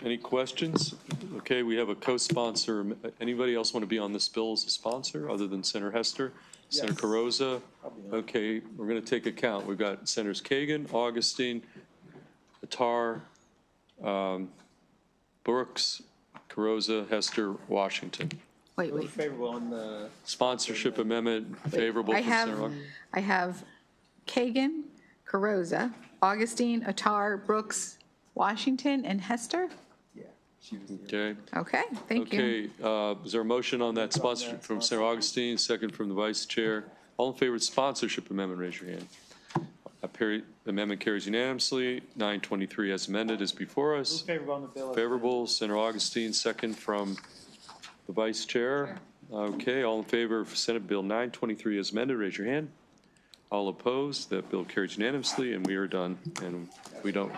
[SPEAKER 1] Any questions? Okay, we have a co-sponsor. Anybody else want to be on this bill as a sponsor other than Senator Hester? Senator Carrozza? Okay, we're going to take a count. We've got Senators Kagan, Augustine, Attar, Brooks, Carrozza, Hester, Washington.
[SPEAKER 12] Wait.
[SPEAKER 11] Favorable on the.
[SPEAKER 1] Sponsorship amendment favorable
[SPEAKER 12] I
[SPEAKER 1] from Senator Augustine.
[SPEAKER 12] have Kagan, Carrozza, Augustine, Attar, Brooks, Washington, and Hester.
[SPEAKER 1] Okay.
[SPEAKER 12] Okay, thank you.
[SPEAKER 1] Okay, is there a motion on that sponsorship from Senator Augustine, second from the Vice Chair? All in favor of sponsorship amendment, raise your hand. Amendment carries unanimously. 923 as amended is before us.
[SPEAKER 11] Favorable on the bill.
[SPEAKER 1] Favorable, Senator Augustine, second from the Vice Chair. Okay, all in favor of Senate Bill 923 as amended, raise your hand. All opposed, that bill carries unanimously, and we are done, and we don't.